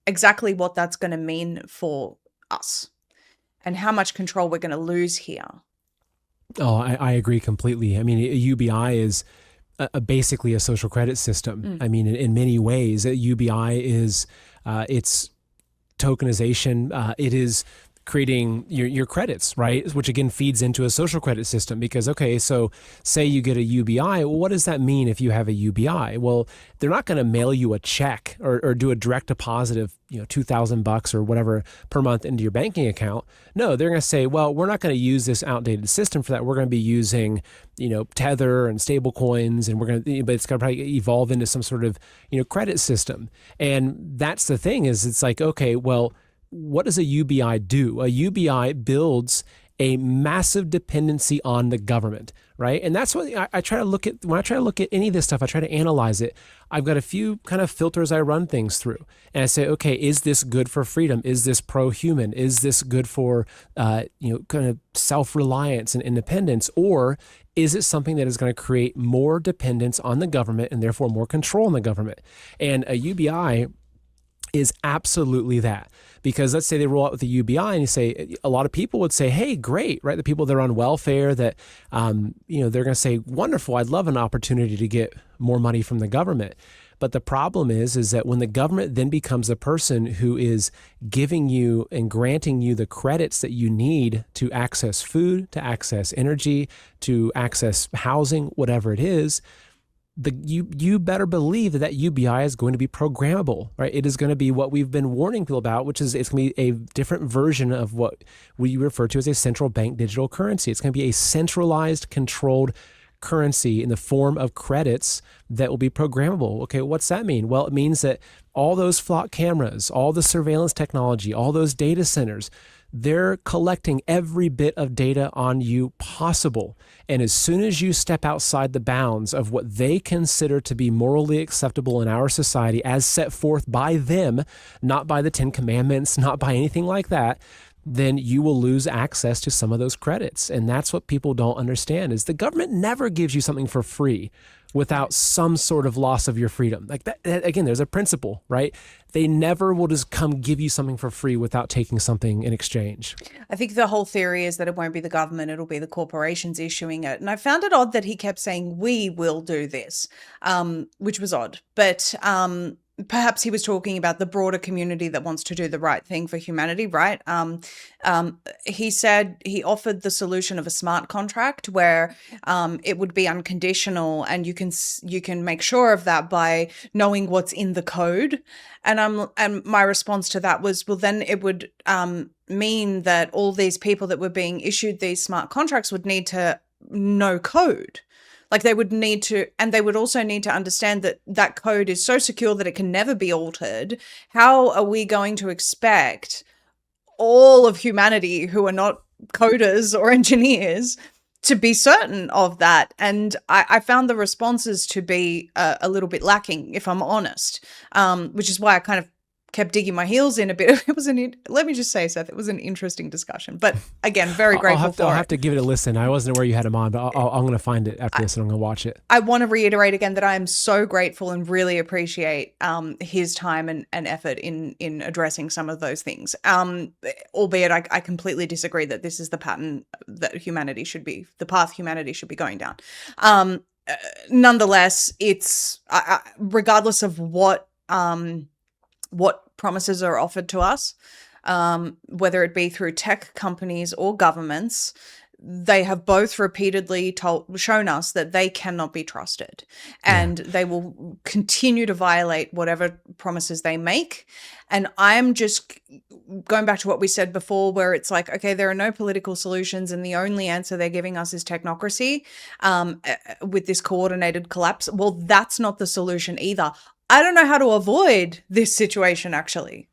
Speaker 1: exactly what that's going to mean for us and how much control we're going to lose here.
Speaker 2: Oh, I agree completely. I mean, a UBI is basically a social credit system. I mean, in many ways, a UBI is it's tokenization. It is creating your credits, right? Which again feeds into a social credit system, because, okay, so say you get a UBI, well, what does that mean if you have a UBI? Well, they're not going to mail you a check or do a direct deposit of, $2,000 or whatever per month into your banking account. No, they're going to say, well, we're not going to use this outdated system for that. We're going to be using, Tether and stable coins, and but it's going to probably evolve into some sort of, credit system. And that's the thing, is it's like, okay, well, what does a UBI do? A UBI builds a massive dependency on the government, right? And that's what I try to look at. When I try to look at any of this stuff, I try to analyze it. I've got a few kind of filters I run things through. And I say, okay, is this good for freedom? Is this pro-human? Is this good for, kind of self-reliance and independence? Or is it something that is going to create more dependence on the government and therefore more control on the government? And a UBI is absolutely that. Because let's say they roll out with the UBI, and you say, a lot of people would say, hey, great, right? The people that are on welfare that, they're going to say, wonderful, I'd love an opportunity to get more money from the government. But the problem is that when the government then becomes the person who is giving you and granting you the credits that you need to access food, to access energy, to access housing, whatever it is, you better believe that UBI is going to be programmable, right? It is going to be what we've been warning people about, which is it's going to be a different version of what we refer to as a central bank digital currency. It's going to be a centralized, controlled currency in the form of credits that will be programmable. Okay, what's that mean? Well, it means that all those flock cameras, all the surveillance technology, all those data centers, they're collecting every bit of data on you possible. And as soon as you step outside the bounds of what they consider to be morally acceptable in our society as set forth by them, not by the Ten Commandments, not by anything like that, then you will lose access to some of those credits. And that's what people don't understand, is the government never gives you something for free without some sort of loss of your freedom. Like that, again, there's a principle, right? They never will just come give you something for free without taking something in exchange.
Speaker 1: I think the whole theory is that it won't be the government, it'll be the corporations issuing it. And I found it odd that he kept saying, we will do this, which was odd. But perhaps he was talking about the broader community that wants to do the right thing for humanity, right? He said he offered the solution of a smart contract where it would be unconditional, and you can make sure of that by knowing what's in the code. And my response to that was, well, then it would mean that all these people that were being issued these smart contracts would need to know code. Like they would need to, and they would also need to understand that that code is so secure that it can never be altered. How are we going to expect all of humanity who are not coders or engineers to be certain of that? And I found the responses to be a little bit lacking, if I'm honest, which is why I kind of kept digging my heels in a bit. Let me just say, Seth, it was an interesting discussion. But again, very grateful for it.
Speaker 2: I'll have to give it a listen. I wasn't aware you had him on, but I'm going to find it after this and I'm going to watch it.
Speaker 1: I want to reiterate again that I am so grateful and really appreciate his time and effort in addressing some of those things. Albeit I completely disagree that this is the pattern that humanity should be, the path humanity should be going down. Nonetheless, it's regardless of what promises are offered to us, whether it be through tech companies or governments, they have both repeatedly shown us that they cannot be trusted, and they will continue to violate whatever promises they make. And I'm just going back to what we said before, where it's like, okay, there are no political solutions, and the only answer they're giving us is technocracy with this coordinated collapse. Well, that's not the solution either. I don't know how to avoid this situation, actually.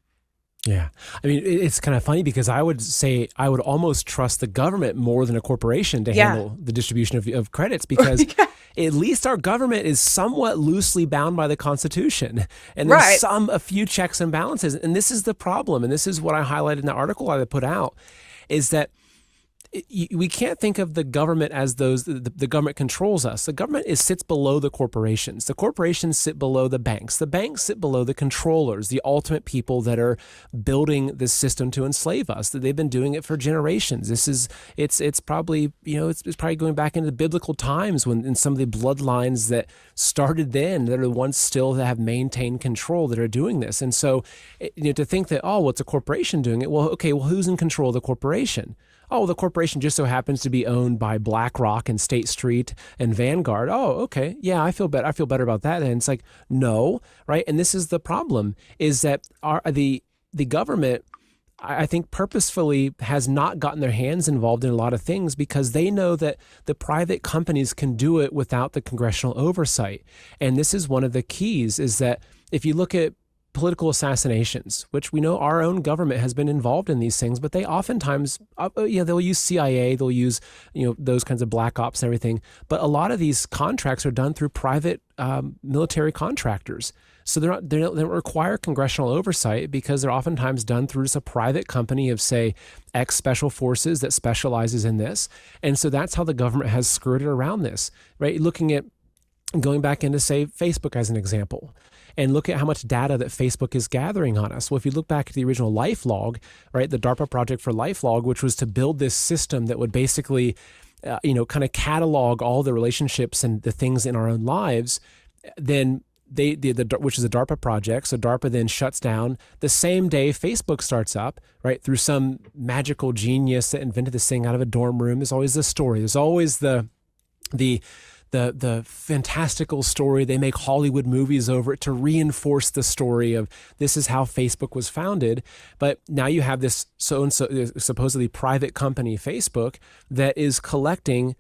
Speaker 2: Yeah. I mean, it's kind of funny because I would say I would almost trust the government more than a corporation to handle the distribution of credits, because at least our government is somewhat loosely bound by the Constitution. And there's a few checks and balances. And this is the problem. And this is what I highlighted in the article I put out, is that we can't think of the government as the government controls us. The government sits below the corporations. The corporations sit below the banks. The banks sit below the controllers, the ultimate people that are building this system to enslave us. That they've been doing it for generations. It's probably going back into biblical times, when in some of the bloodlines that started then, that are the ones still that have maintained control, that are doing this. And so, to think that, it's a corporation doing it. Well, okay, who's in control of the corporation? Oh, the corporation just so happens to be owned by BlackRock and State Street and Vanguard. Oh, okay. Yeah, I feel better about that. And it's like, no, right? And this is the problem, is that the government, I think, purposefully has not gotten their hands involved in a lot of things, because they know that the private companies can do it without the congressional oversight. And this is one of the keys, is that if you look at political assassinations, which we know our own government has been involved in these things, but they oftentimes, they'll use CIA, they'll use, those kinds of black ops and everything. But a lot of these contracts are done through private military contractors. So they don't require congressional oversight, because they're oftentimes done through just a private company of, say, X special forces that specializes in this. And so that's how the government has skirted around this, right? Going back into, say, Facebook as an example, and look at how much data that Facebook is gathering on us. Well, if you look back at the original LifeLog, right, the DARPA project for LifeLog, which was to build this system that would basically, kind of catalog all the relationships and the things in our own lives, then which is a DARPA project. So DARPA then shuts down. The same day Facebook starts up, right, through some magical genius that invented this thing out of a dorm room. There's always the story. There's always the fantastical story. They make Hollywood movies over it to reinforce the story of this is how Facebook was founded. But now you have this supposedly private company, Facebook, that is collecting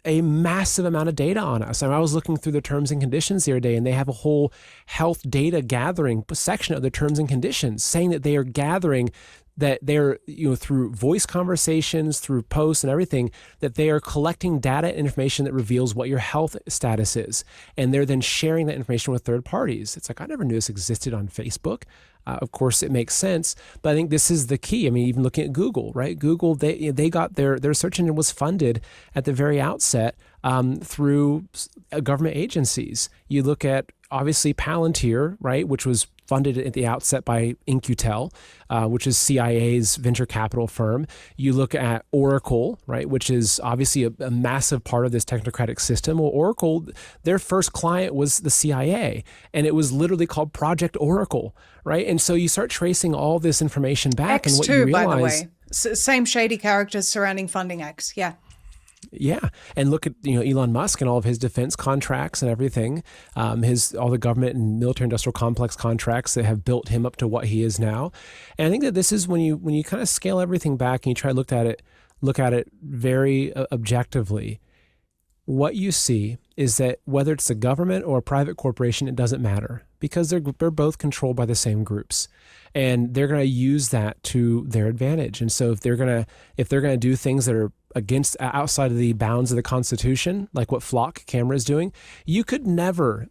Speaker 2: a massive amount of data on us. I was looking through the terms and conditions the other day, and they have a whole health data gathering section of the terms and conditions saying that they are gathering that they're, through voice conversations, through posts and everything, that they are collecting data and information that reveals what your health status is. And they're then sharing that information with third parties. It's like, I never knew this existed on Facebook. Of course, it makes sense, but I think this is the key. I mean, even looking at Google, right? Google, they got their search engine was funded at the very outset through government agencies. You look at, obviously, Palantir, right, which was funded at the outset by In-Q-Tel, which is CIA's venture capital firm. You look at Oracle, right, which is obviously a massive part of this technocratic system. Well, Oracle, their first client was the CIA, and it was literally called Project Oracle, right? And so you start tracing all this information back,
Speaker 1: X
Speaker 2: and what
Speaker 1: too,
Speaker 2: you realize,
Speaker 1: by the way, same shady characters surrounding funding X. Yeah.
Speaker 2: Yeah, and look at Elon Musk and all of his defense contracts and everything, all the government and military-industrial complex contracts that have built him up to what he is now. And I think that this is when you kind of scale everything back and you try to look at it very objectively. What you see is that whether it's a government or a private corporation, it doesn't matter, because they're both controlled by the same groups, and they're going to use that to their advantage. And so if they're going to do things that are outside of the bounds of the Constitution, like what Flock camera is doing, you could never,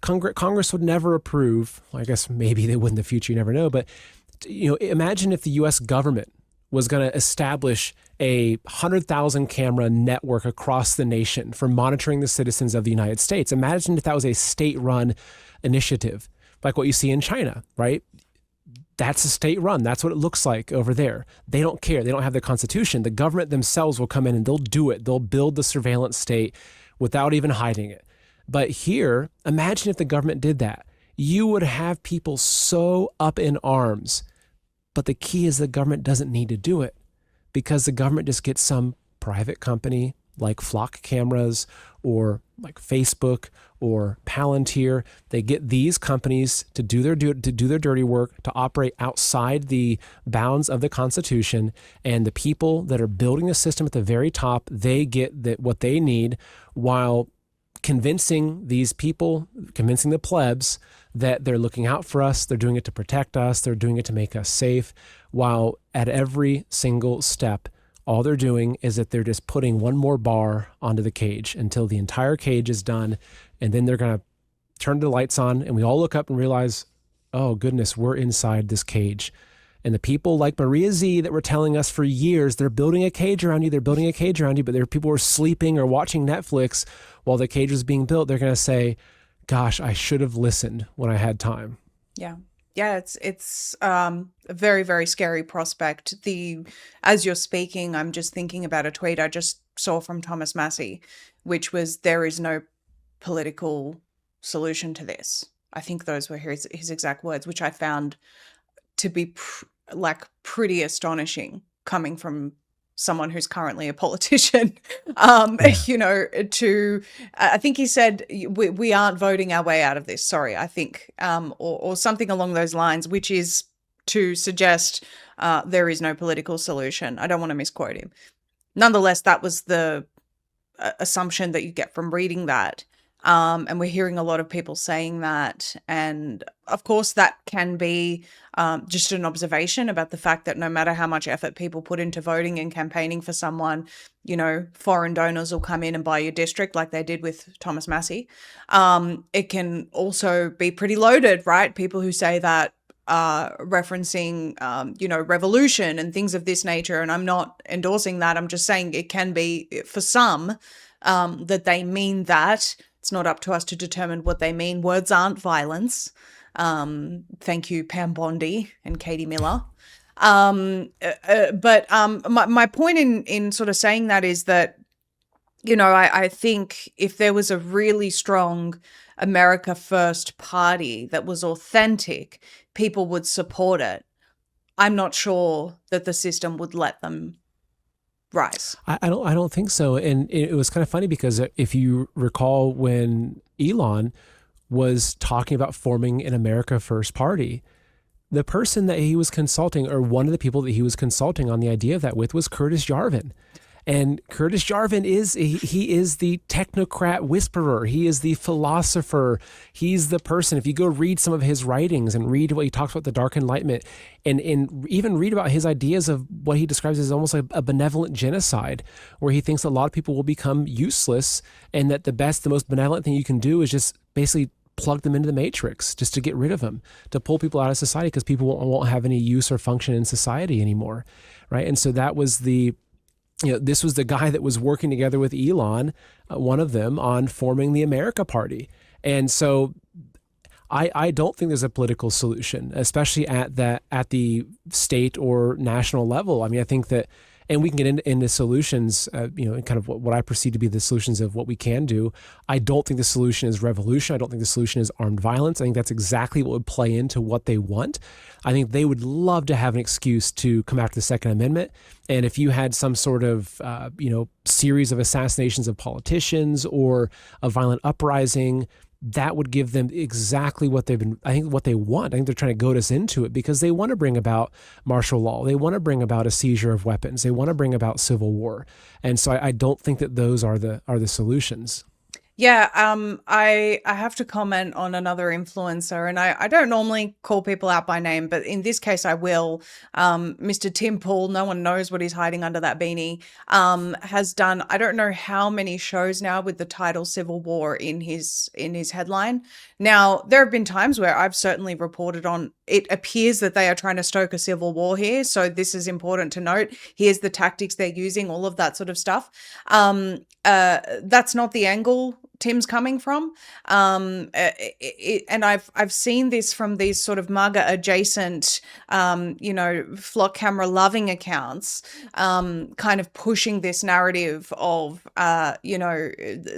Speaker 2: Congress would never approve. Well, I guess maybe they would in the future, you never know. But imagine if the U.S. government was going to establish a 100,000 camera network across the nation for monitoring the citizens of the United States. Imagine if that was a state-run initiative, like what you see in China, right? That's a state run. That's what it looks like over there. They don't care. They don't have the Constitution. The government themselves will come in and they'll do it. They'll build the surveillance state without even hiding it. But here, imagine if the government did that. You would have people so up in arms. But the key is the government doesn't need to do it, because the government just gets some private company like Flock Cameras or like Facebook or Palantir. They get these companies to do their dirty work, to operate outside the bounds of the Constitution, and the people that are building the system at the very top, they get what they need, while convincing the plebs that they're looking out for us, they're doing it to protect us, they're doing it to make us safe, while at every single step, all they're doing is that they're just putting one more bar onto the cage until the entire cage is done. And then they're going to turn the lights on and we all look up and realize, oh goodness, we're inside this cage. And the people like Maria Z that were telling us for years, they're building a cage around you, but there are people who are sleeping or watching Netflix while the cage was being built. They're going to say, gosh, I should have listened when I had time.
Speaker 1: Yeah. Yeah, it's a very, very scary prospect. As you're speaking, I'm just thinking about a tweet I just saw from Thomas Massey, which was, there is no political solution to this. I think those were his exact words, which I found to be pretty astonishing coming from someone who's currently a politician. I think he said, we aren't voting our way out of this. Sorry, I think, or something along those lines, which is to suggest there is no political solution. I don't want to misquote him. Nonetheless, that was the assumption that you get from reading that. And we're hearing a lot of people saying that. And of course, that can be just an observation about the fact that no matter how much effort people put into voting and campaigning for someone, foreign donors will come in and buy your district like they did with Thomas Massey. It can also be pretty loaded, right? People who say that referencing, revolution and things of this nature. And I'm not endorsing that. I'm just saying it can be for some that they mean that. It's not up to us to determine what they mean. Words aren't violence. Thank you, Pam Bondi and Katie Miller. But my point in sort of saying that is that, I think if there was a really strong America First party that was authentic, people would support it. I'm not sure that the system would let them rise.
Speaker 2: I don't think so. And it was kind of funny because if you recall when Elon was talking about forming an America First party, the person that he was consulting, or one of the people that he was consulting on the idea of that with, was Curtis Yarvin. And Curtis Jarvin he is the technocrat whisperer. He is the philosopher. He's the person. If you go read some of his writings and read what he talks about the Dark Enlightenment, and even read about his ideas of what he describes as almost like a benevolent genocide, where he thinks a lot of people will become useless, and that the most benevolent thing you can do is just basically plug them into the matrix, just to get rid of them, to pull people out of society, because people won't have any use or function in society anymore, right? And so that was this was the guy that was working together with Elon, one of them, on forming the America Party. And so I don't think there's a political solution, especially at the state or national level. I mean, I think that, and we can get into solutions, kind of what I perceive to be the solutions of what we can do. I don't think the solution is revolution. I don't think the solution is armed violence. I think that's exactly what would play into what they want. I think they would love to have an excuse to come after the Second Amendment. And if you had some sort of, series of assassinations of politicians or a violent uprising, that would give them exactly what what they want. I think they're trying to goad us into it because they want to bring about martial law. They want to bring about a seizure of weapons. They want to bring about civil war. And so I don't think that those are the solutions.
Speaker 1: Yeah, I have to comment on another influencer, and I don't normally call people out by name, but in this case I will. Mr. Tim Pool, no one knows what he's hiding under that beanie, has done I don't know how many shows now with the title Civil War in his headline. Now, there have been times where I've certainly reported on it appears that they are trying to stoke a civil war here, so this is important to note. Here's the tactics they're using, all of that sort of stuff. That's not the angle Tim's coming from. And I've seen this from these sort of MAGA adjacent, flock camera loving accounts, kind of pushing this narrative of,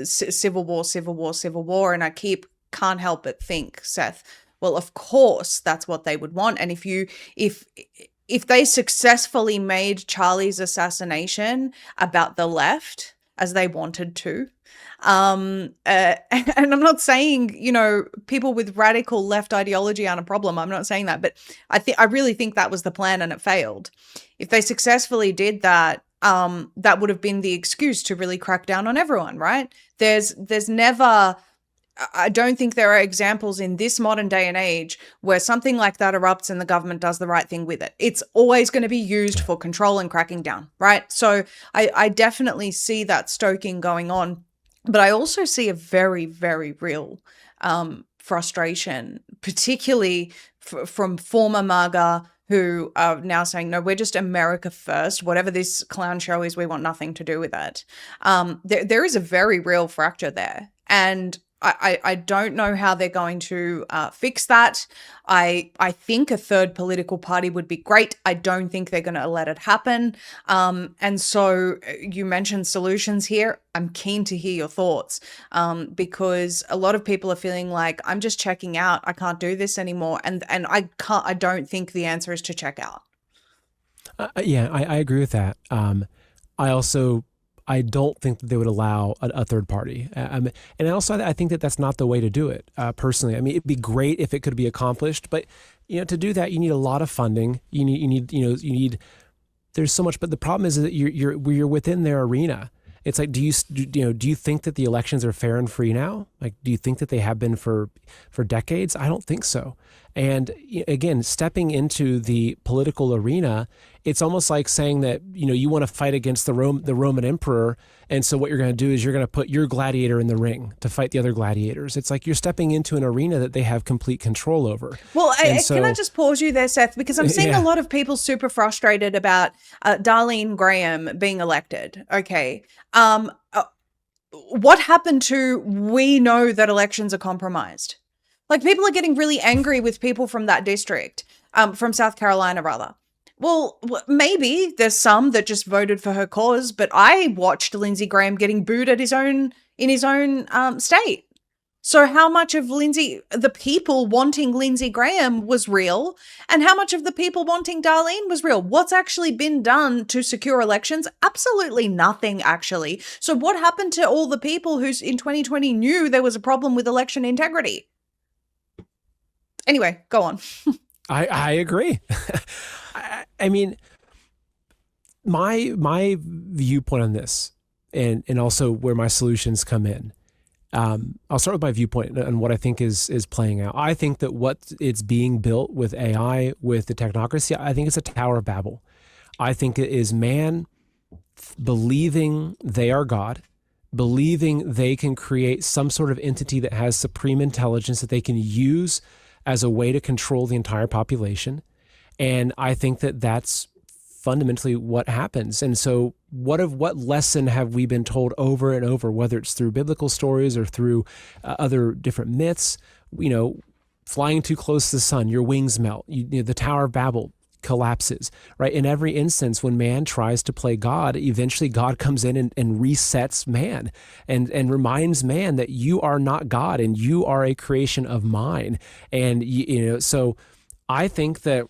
Speaker 1: civil war. And I can't help but think, Seth, well, of course that's what they would want. And if they successfully made Charlie's assassination about the left, as they wanted to, and I'm not saying, people with radical left ideology aren't a problem. I'm not saying that, but I really think that was the plan and it failed. If they successfully did that, that would have been the excuse to really crack down on everyone, right? There's never, I don't think there are examples in this modern day and age where something like that erupts and the government does the right thing with it. It's always going to be used for control and cracking down, right? So I definitely see that stoking going on, but I also see a very, very real frustration, particularly from former MAGA who are now saying, no, we're just America first. Whatever this clown show is, we want nothing to do with it. There is a very real fracture there. And I don't know how they're going to fix that. I think a third political party would be great. I don't think they're going to let it happen. And so you mentioned solutions here. I'm keen to hear your thoughts because a lot of people are feeling like I'm just checking out. I can't do this anymore. And I don't think the answer is to check out.
Speaker 2: Yeah, I agree with that. I don't think that they would allow a third party. And also, I think that that's not the way to do it, personally. I mean, it'd be great if it could be accomplished, but, to do that, you need a lot of funding. You need, there's so much, but the problem is that you're within their arena. It's like, do you think that the elections are fair and free now? Like, do you think that they have been for decades? I don't think so. And again, stepping into the political arena, it's almost like saying that, you want to fight against the Roman emperor. And so what you're going to do is you're going to put your gladiator in the ring to fight the other gladiators. It's like you're stepping into an arena that they have complete control over.
Speaker 1: Well, can I just pause you there, Seth? Because I'm seeing a lot of people super frustrated about Darlene Graham being elected. Okay. What happened to, we know that elections are compromised? Like, people are getting really angry with people from that district, from South Carolina, rather. Well, maybe there's some that just voted for her cause, but I watched Lindsey Graham getting booed in his own state. So how much of the people wanting Lindsey Graham was real, and how much of the people wanting Darlene was real? What's actually been done to secure elections? Absolutely nothing, actually. So what happened to all the people who in 2020 knew there was a problem with election integrity? Anyway, go on.
Speaker 2: I agree. I mean, my viewpoint on this, and also where my solutions come in. I'll start with my viewpoint and what I think is playing out. I think that what it's being built with AI, with the technocracy, I think it's a Tower of Babel. I think it is man believing they are God, believing they can create some sort of entity that has supreme intelligence that they can use as a way to control the entire population. And I think that that's fundamentally what happens. And so what lesson have we been told over and over, whether it's through biblical stories or through other different myths? Flying too close to the sun, your wings melt. The Tower of Babel collapses, right? In every instance, when man tries to play God, eventually God comes in and resets man and reminds man that you are not God and you are a creation of mine. And, so I think that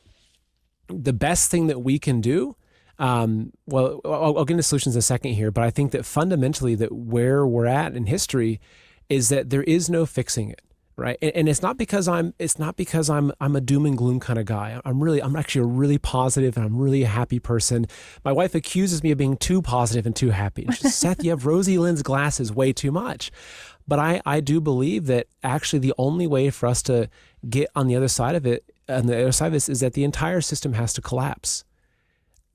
Speaker 2: the best thing that we can do, I'll get into solutions in a second here, but I think that fundamentally that where we're at in history is that there is no fixing it. Right. And it's not because I'm a doom and gloom kind of guy. I'm actually a really positive and I'm really a happy person. My wife accuses me of being too positive and too happy. And she says, Seth, you have rosy lens glasses way too much. But I do believe that actually the only way for us to get on the other side of it, is that the entire system has to collapse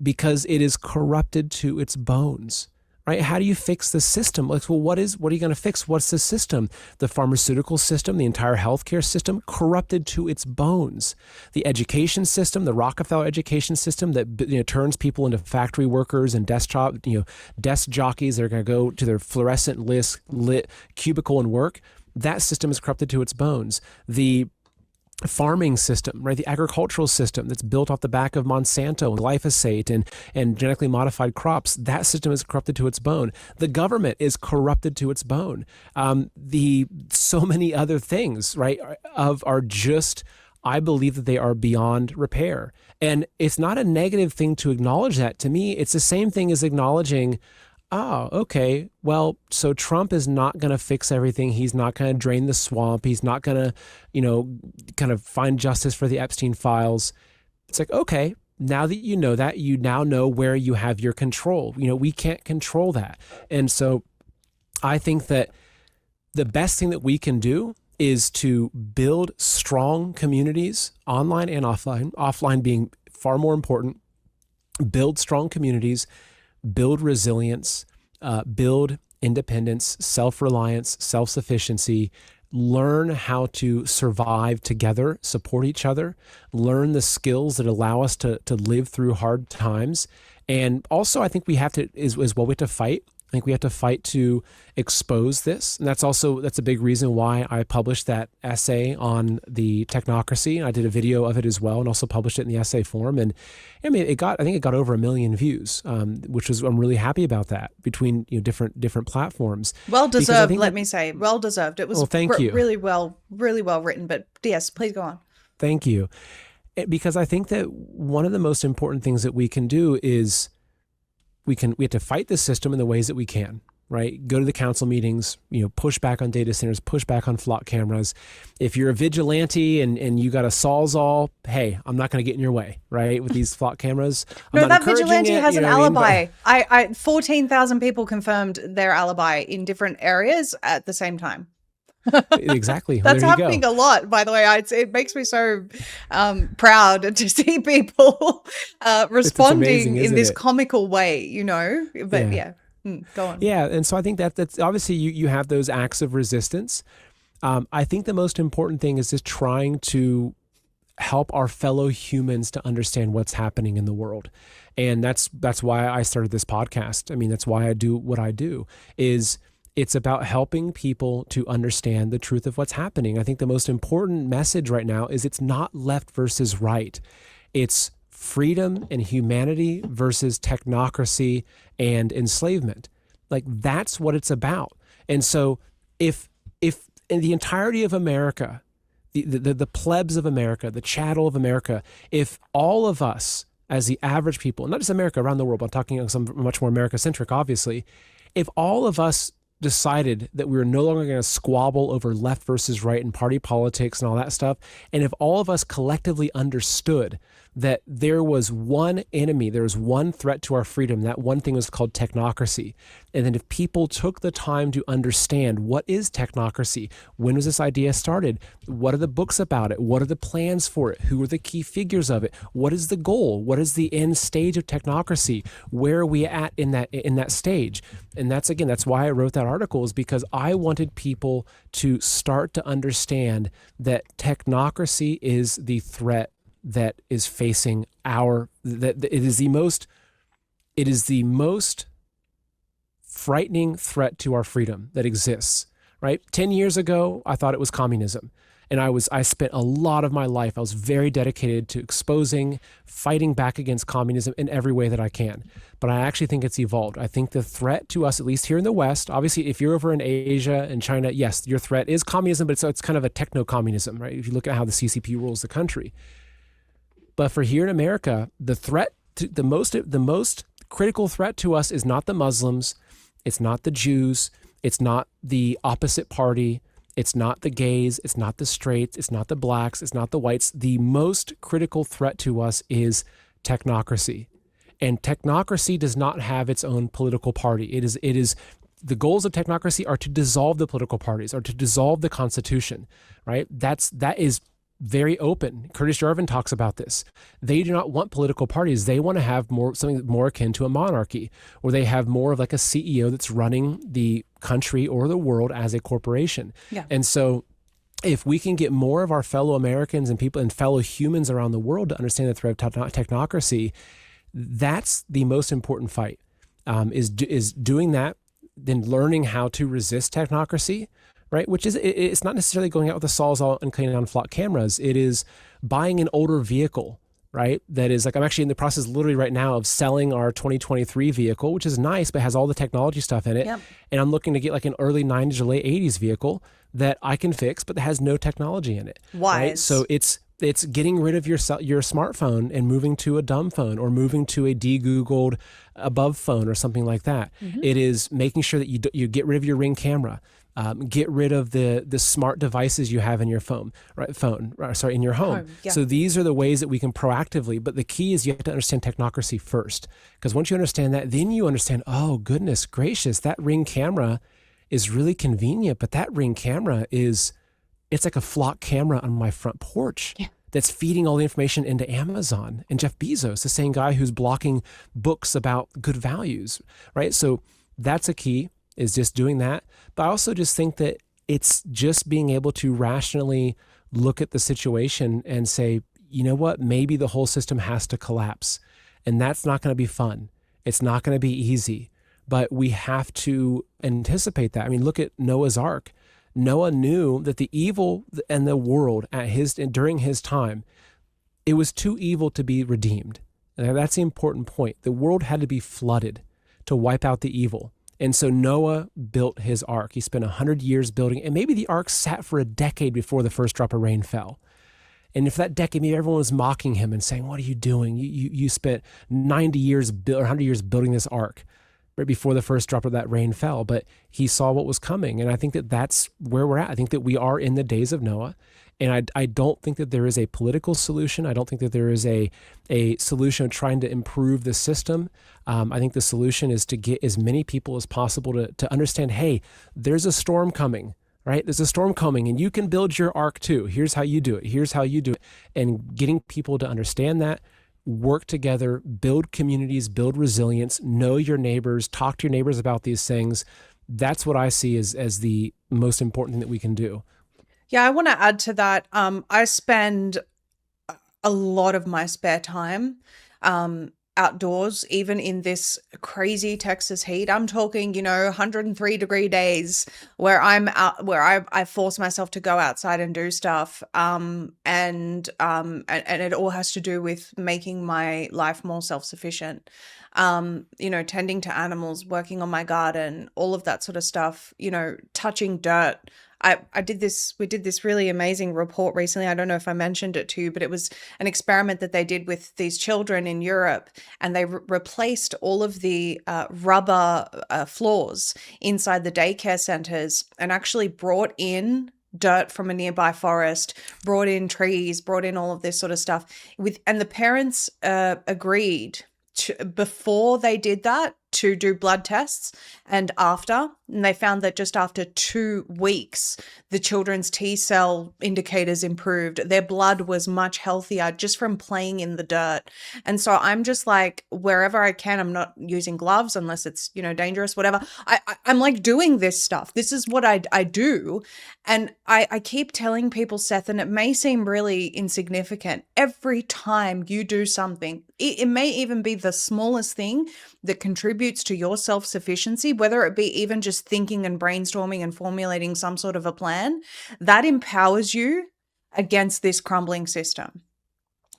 Speaker 2: because it is corrupted to its bones. Right? How do you fix the system? Like, well, what are you going to fix? What's the system? The pharmaceutical system, the entire healthcare system, corrupted to its bones. The education system, the Rockefeller education system that turns people into factory workers and desk jockeys that are going to go to their fluorescent lit cubicle and work. That system is corrupted to its bones. The farming system, right? The agricultural system that's built off the back of Monsanto and glyphosate and genetically modified crops, that system is corrupted to its bone. The government is corrupted to its bone. So many other things, right, are just, I believe that they are beyond repair. And it's not a negative thing to acknowledge that. To me, it's the same thing as acknowledging, oh, okay, well, so Trump is not going to fix everything. He's not going to drain the swamp. He's not going to, kind of find justice for the Epstein files. It's like, okay, now that you know that, you now know where you have your control. We can't control that. And so I think that the best thing that we can do is to build strong communities, online and offline being far more important, build strong communities, build resilience, build independence, self-reliance, self-sufficiency, learn how to survive together, support each other, learn the skills that allow us to live through hard times. And also, I think we have to, we have to fight. I think we have to fight to expose this. And that's a big reason why I published that essay on the Technocracy. I did a video of it as well and also published it in the essay form. And I think it got over 1 million views, I'm really happy about that between different platforms.
Speaker 1: Well deserved, let me say. Well deserved. It was
Speaker 2: thank you.
Speaker 1: really well written. But yes, please go on.
Speaker 2: Thank you. Because I think that one of the most important things that we can do is we have to fight the system in the ways that we can, right? Go to the council meetings, push back on data centers, push back on flock cameras. If you're a vigilante and you got a Sawzall, hey, I'm not going to get in your way, right? With these flock cameras.
Speaker 1: No, that vigilante has an alibi. 14,000 people confirmed their alibi in different areas at the same time.
Speaker 2: Exactly.
Speaker 1: That's happening a lot, by the way. It makes me so proud to see people responding in this comical way, But yeah. Go on.
Speaker 2: Yeah, and so I think that's obviously you have those acts of resistance. I think the most important thing is just trying to help our fellow humans to understand what's happening in the world. And that's why I started this podcast. I mean, that's why I do what I do, it's about helping people to understand the truth of what's happening. I think the most important message right now is it's not left versus right. It's freedom and humanity versus technocracy and enslavement. Like, that's what it's about. And so if in the entirety of America, the plebs of America, the chattel of America, if all of us as the average people, not just America, around the world, but I'm talking some much more America-centric, obviously, if all of us decided that we were no longer going to squabble over left versus right and party politics and all that stuff, and if all of us collectively understood that there was one enemy, there was one threat to our freedom, that one thing was called technocracy. And then if people took the time to understand what is technocracy, when was this idea started, what are the books about it, what are the plans for it, who are the key figures of it, what is the goal, what is the end stage of technocracy, where are we at in that stage? And that's why I wrote that article, is because I wanted people to start to understand that technocracy is the threat that is facing that it is the most frightening threat to our freedom that exists, right? 10 years ago, I thought it was communism. And I spent a lot of my life, I was very dedicated to fighting back against communism in every way that I can. But I actually think it's evolved. I think the threat to us, at least here in the West, obviously if you're over in Asia and China, yes, your threat is communism, but it's kind of a techno-communism, right? If you look at how the CCP rules the country. But for here in America, the most critical threat to us is not the Muslims, it's not the Jews, it's not the opposite party, it's not the gays, it's not the straights, it's not the blacks, it's not the whites. The most critical threat to us is technocracy. And technocracy does not have its own political party. It is the goals of technocracy are to dissolve the political parties, or to dissolve the Constitution, right? That is very open. Curtis Jarvin talks about this. They do not want political parties. They want to have something more akin to a monarchy, where they have more of like a CEO that's running the country or the world as a corporation. Yeah. And so if we can get more of our fellow Americans and people and fellow humans around the world to understand the threat of technocracy, that's the most important fight, is doing that, then learning how to resist technocracy, right? Which is, it's not necessarily going out with the Sawzall and cleaning on flock cameras. It is buying an older vehicle, right? That is like, I'm actually in the process literally right now of selling our 2023 vehicle, which is nice, but has all the technology stuff in it. Yep. And I'm looking to get like an early 90s or late 80s vehicle that I can fix, but that has no technology in it. Wise. Right? So it's getting rid of your smartphone and moving to a dumb phone, or moving to a de-Googled above phone or something like that. Mm-hmm. It is making sure that you get rid of your Ring camera. Get rid of the smart devices you have in your in your home. Yeah. So these are the ways that we can proactively, but the key is you have to understand technocracy first. Because once you understand that, then you understand, oh, goodness gracious, that Ring camera is really convenient, but that Ring camera it's like a flock camera on my front porch. Yeah. That's feeding all the information into Amazon and Jeff Bezos, the same guy who's blocking books about good values, right? So that's a key, is just doing that. But I also just think that it's just being able to rationally look at the situation and say, you know what, maybe the whole system has to collapse. And that's not going to be fun. It's not going to be easy, but we have to anticipate that. I mean, look at Noah's Ark. Noah knew that the evil and the world during his time, it was too evil to be redeemed. And that's the important point. The world had to be flooded to wipe out the evil. And so Noah built his ark. He spent 100 years building it. And maybe the ark sat for a decade before the first drop of rain fell. And if that decade, maybe everyone was mocking him and saying, what are you doing? You spent 90 years or 100 years building this ark right before the first drop of that rain fell. But he saw what was coming. And I think that that's where we're at. I think that we are in the days of Noah. And I don't think that there is a political solution. I don't think that there is a solution of trying to improve the system. I think the solution is to get as many people as possible to understand, hey, there's a storm coming, right? There's a storm coming and you can build your ark too. Here's how you do it. Here's how you do it. And getting people to understand that, work together, build communities, build resilience, know your neighbors, talk to your neighbors about these things. That's what I see as the most important thing that we can do.
Speaker 1: Yeah, I want to add to that. I spend a lot of my spare time outdoors, even in this crazy Texas heat. I'm talking, 103-degree days where I'm out, where I force myself to go outside and do stuff. And it all has to do with making my life more self-sufficient. Tending to animals, working on my garden, all of that sort of stuff, touching dirt. we did this really amazing report recently. I don't know if I mentioned it to you, but it was an experiment that they did with these children in Europe, and they replaced all of the rubber floors inside the daycare centers and actually brought in dirt from a nearby forest, brought in trees, brought in all of this sort of stuff and the parents agreed before they did that to do blood tests and after, and they found that just after 2 weeks, the children's T cell indicators improved. Their blood was much healthier just from playing in the dirt. And so I'm just like, wherever I can, I'm not using gloves unless it's, dangerous, whatever. I'm like doing this stuff. This is what I do. And I keep telling people, Seth, and it may seem really insignificant, every time you do something, it may even be the smallest thing that contributes to your self-sufficiency, whether it be even just thinking and brainstorming and formulating some sort of a plan, that empowers you against this crumbling system.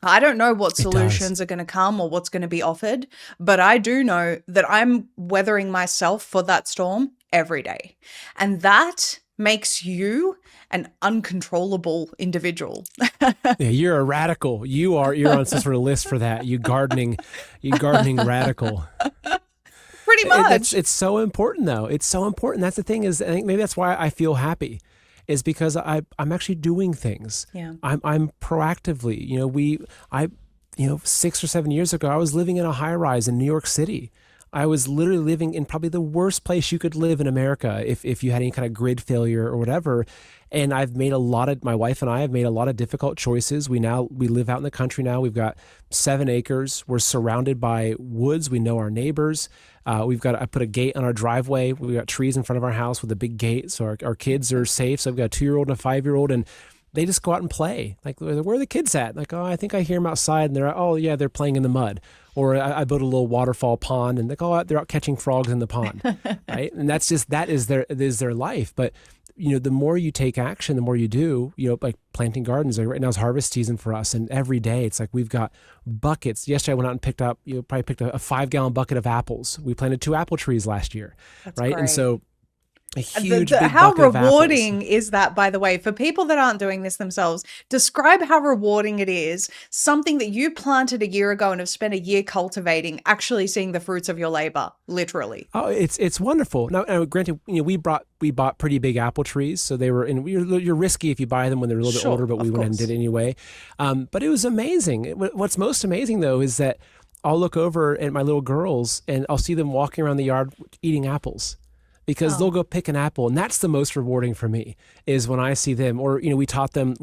Speaker 1: I don't know what solutions are going to come or what's going to be offered, but I do know that I'm weathering myself for that storm every day. And that makes you an uncontrollable individual.
Speaker 2: Yeah, you're a radical. You're on some sort of list for that. You gardening radical.
Speaker 1: Pretty much.
Speaker 2: It's so important though. It's so important. That's the thing, is I think maybe that's why I feel happy, is because I'm actually doing things.
Speaker 1: Yeah.
Speaker 2: I'm proactively, 6 or 7 years ago, I was living in a high rise in New York City. I was literally living in probably the worst place you could live in America if you had any kind of grid failure or whatever. And my wife and I have made a lot of difficult choices. We live out in the country now. We've got 7 acres. We're surrounded by woods. We know our neighbors. I put a gate on our driveway. We've got trees in front of our house with a big gate. So our kids are safe. So I've got a 2-year-old and a 5-year-old, and they just go out and play. Like, where are the kids at? Like, oh, I think I hear them outside, and they're playing in the mud. Or I built a little waterfall pond, and they're out catching frogs in the pond, right? And that is their life. But the more you take action, the more you do. Like planting gardens. Like right now is harvest season for us, and every day it's like we've got buckets. Yesterday I went out and picked up, probably picked a 5-gallon bucket of apples. We planted 2 apple trees last year,
Speaker 1: That's
Speaker 2: right?
Speaker 1: great.
Speaker 2: And so a huge big
Speaker 1: how
Speaker 2: bucket of apples.
Speaker 1: rewarding is that, by the way, for people that aren't doing this themselves? Describe how rewarding it is, something that you planted a year ago and have spent a year cultivating, actually seeing the fruits of your labor, literally.
Speaker 2: Oh, it's wonderful. Now, granted, we bought pretty big apple trees, so they were you're risky if you buy them when they're a little bit older, but we went ahead and did it anyway. But it was amazing. What's most amazing though is that I'll look over at my little girls and I'll see them walking around the yard eating apples. Because they'll go pick an apple, and that's the most rewarding for me, is when I see them. Or we're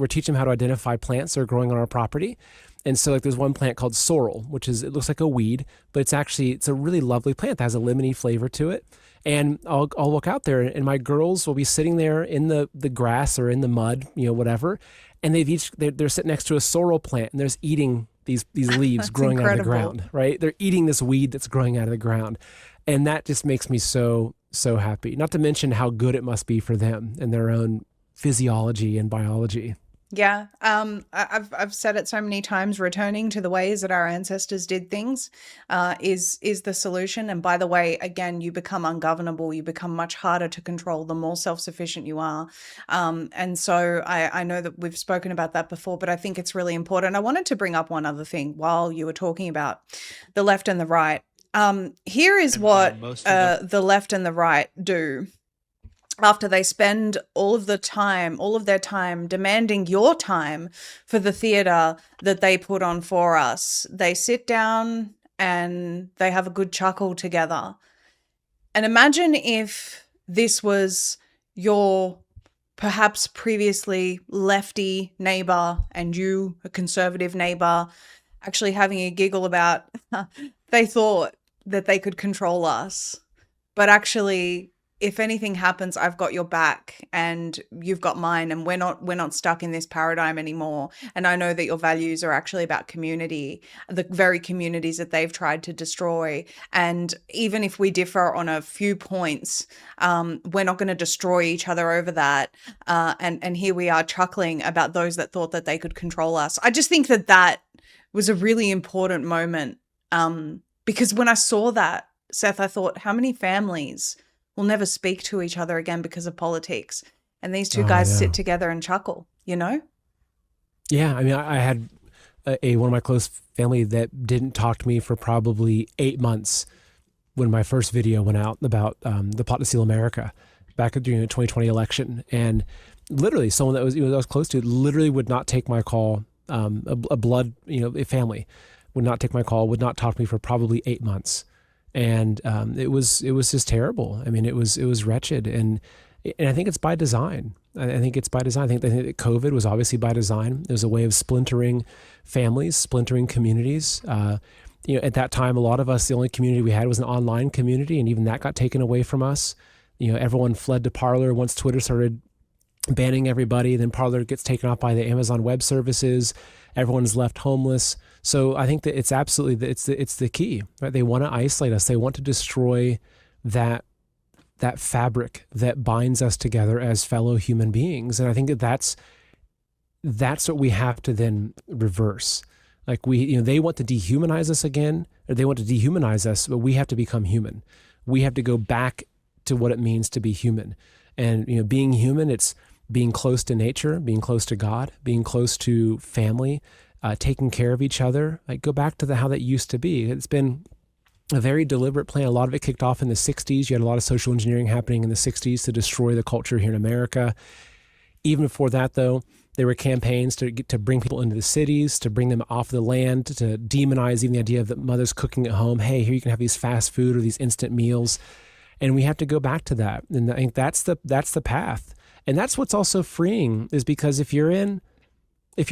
Speaker 2: teaching them how to identify plants that are growing on our property. And so like there's one plant called sorrel, it looks like a weed, but it's a really lovely plant that has a lemony flavor to it. And I'll look out there, and my girls will be sitting there in the grass or in the mud, whatever, and they're sitting next to a sorrel plant, and they're eating these leaves growing out of the ground, right? They're eating this weed that's growing out of the ground, and that just makes me so happy. Not to mention how good it must be for them and their own physiology and biology.
Speaker 1: Yeah. I've said it so many times, returning to the ways that our ancestors did things is the solution. And by the way, again, you become ungovernable. You become much harder to control the more self-sufficient you are. And so I know that we've spoken about that before, but I think it's really important. I wanted to bring up one other thing while you were talking about the left and the right. Here is what the left and the right do after they spend all of their time demanding your time for the theater that they put on for us. They sit down and they have a good chuckle together. And imagine if this was your perhaps previously lefty neighbor and you, a conservative neighbor, actually having a giggle about they thought that they could control us. But actually, if anything happens, I've got your back and you've got mine, and we're not stuck in this paradigm anymore. And I know that your values are actually about community, the very communities that they've tried to destroy. And even if we differ on a few points, we're not going to destroy each other over that. And here we are chuckling about those that thought that they could control us. I just think that was a really important moment. Because when I saw that, Seth, I thought, how many families will never speak to each other again because of politics? And these two
Speaker 2: Oh, I
Speaker 1: guys sit
Speaker 2: know.
Speaker 1: together and chuckle, you know?
Speaker 2: Yeah, I mean, I had one of my close family that didn't talk to me for probably 8 months when my first video went out about the plot to steal America back during the 2020 election, and literally someone that was that I was close to literally would not take my call. A blood a family would not take my call, would not talk to me for probably 8 months, and it was just terrible. I mean, it was wretched, and I think it's by design. I think it's by design. I think that COVID was obviously by design. It was a way of splintering families, splintering communities. At that time, a lot of us, the only community we had was an online community, and even that got taken away from us. Everyone fled to Parler once Twitter started banning everybody. Then Parler gets taken off by the Amazon Web Services. Everyone's left homeless. So I think that it's absolutely it's the key, right? They want to isolate us. They want to destroy that fabric that binds us together as fellow human beings. And I think that's what we have to then reverse. Like they want to dehumanize us again, or they want to dehumanize us, but we have to become human. We have to go back to what it means to be human. And being human, it's being close to nature, being close to God, being close to family, taking care of each other. Like, go back to how that used to be. It's been a very deliberate plan. A lot of it kicked off in the 60s. You had a lot of social engineering happening in the 60s to destroy the culture here in America. Even before that, though, there were campaigns to bring people into the cities, to bring them off the land, to demonize even the idea of the mothers cooking at home. Hey, here you can have these fast food or these instant meals. And we have to go back to that. And I think that's the path. And that's what's also freeing, is because if you're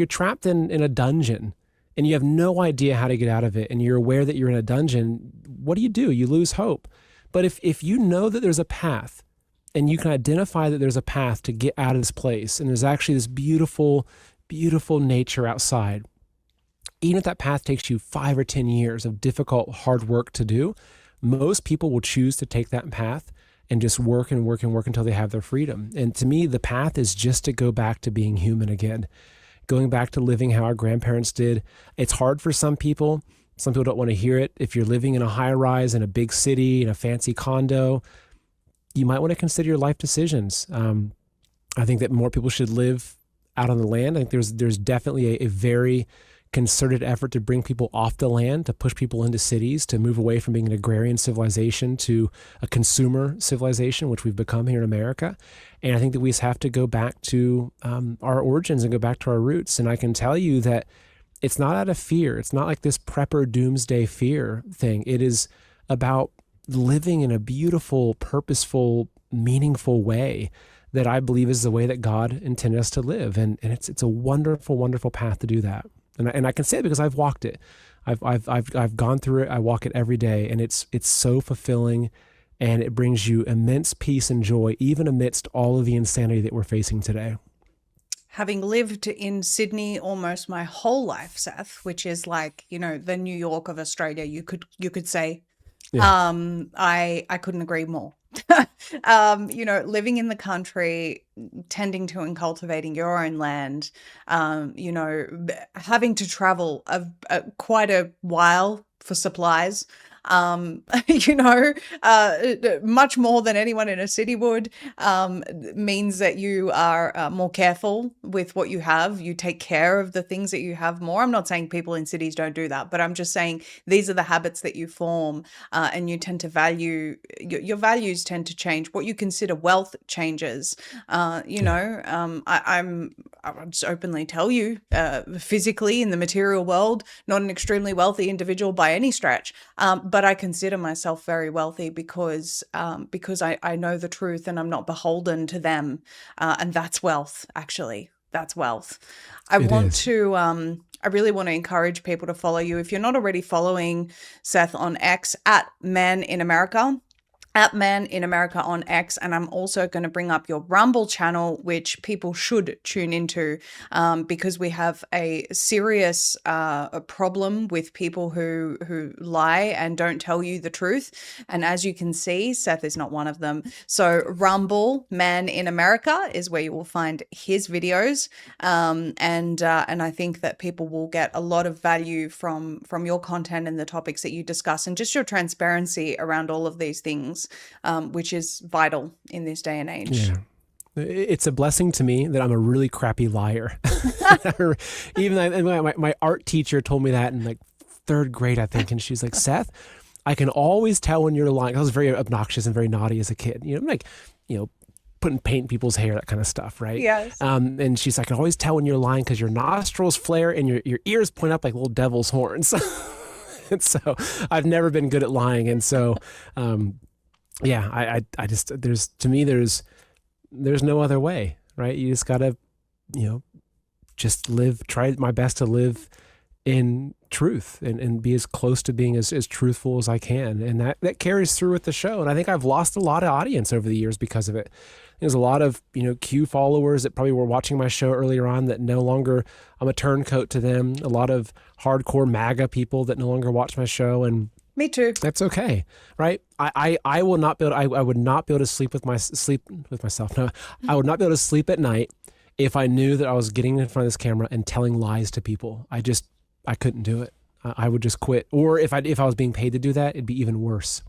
Speaker 2: trapped in a dungeon and you have no idea how to get out of it, and you're aware that you're in a dungeon, what do? You lose hope. But if you know that there's a path, and you can identify that there's a path to get out of this place, and there's actually this beautiful, beautiful nature outside, even if that path takes you 5 or 10 years of difficult, hard work to do, most people will choose to take that path and just work and work and work until they have their freedom. And to me, the path is just to go back to being human again, going back to living how our grandparents did. It's hard for some people. Some people don't want to hear it. If you're living in a high rise in a big city, in a fancy condo, you might want to consider your life decisions. I think that more people should live out on the land. I think there's definitely a very concerted effort to bring people off the land, to push people into cities, to move away from being an agrarian civilization to a consumer civilization, which we've become here in America. And I think that we just have to go back to our origins and go back to our roots. And I can tell you that it's not out of fear. It's not like this prepper doomsday fear thing. It is about living in a beautiful, purposeful, meaningful way that I believe is the way that God intended us to live. And it's a wonderful, wonderful path to do that. And I can say it because I've walked it. I've gone through it. I walk it every day, and it's so fulfilling, and it brings you immense peace and joy, even amidst all of the insanity that we're facing today.
Speaker 1: Having lived in Sydney almost my whole life, Seth, which is like, the New York of Australia, you could say.
Speaker 2: Yeah.
Speaker 1: I couldn't agree more. Living in the country, tending to and cultivating your own land, having to travel quite a while for supplies, much more than anyone in a city would, means that you are more careful with what you have. You take care of the things that you have more. I'm not saying people in cities don't do that, but I'm just saying these are the habits that you form, and you tend to value, your values tend to change. What you consider wealth changes. I'll just openly tell you, physically in the material world, not an extremely wealthy individual by any stretch. But I consider myself very wealthy because I know the truth and I'm not beholden to them. And that's wealth, actually. That's wealth. I really want to encourage people to follow you. If you're not already following Seth on X, at Man in America on X. And I'm also going to bring up your Rumble channel, which people should tune into, because we have a serious a problem with people who lie and don't tell you the truth. And as you can see, Seth is not one of them. So Rumble Man in America is where you will find his videos. And I think that people will get a lot of value from your content and the topics that you discuss, and just your transparency around all of these things, which is vital in this day and age.
Speaker 2: Yeah. It's a blessing to me that I'm a really crappy liar. Even my art teacher told me that in like third grade, I think. And she's like, Seth, I can always tell when you're lying. I was very obnoxious and very naughty as a kid. I'm like, putting paint in people's hair, that kind of stuff, right?
Speaker 1: Yes.
Speaker 2: And she's like, I can always tell when you're lying because your nostrils flare and your ears point up like little devil's horns. And so I've never been good at lying. And so, I just, there's no other way, right? You just gotta, just try my best to live in truth and be as close to being as truthful as I can. And that carries through with the show. And I think I've lost a lot of audience over the years because of it. There's a lot of, Q followers that probably were watching my show earlier on that no longer, I'm a turncoat to them. A lot of hardcore MAGA people that no longer watch my show. And
Speaker 1: me too.
Speaker 2: that's okay, right? I will not be able I would not be able to sleep with myself. No, I would not be able to sleep at night if I knew that I was getting in front of this camera and telling lies to people. I couldn't do it. I would just quit. Or if I was being paid to do that, it'd be even worse.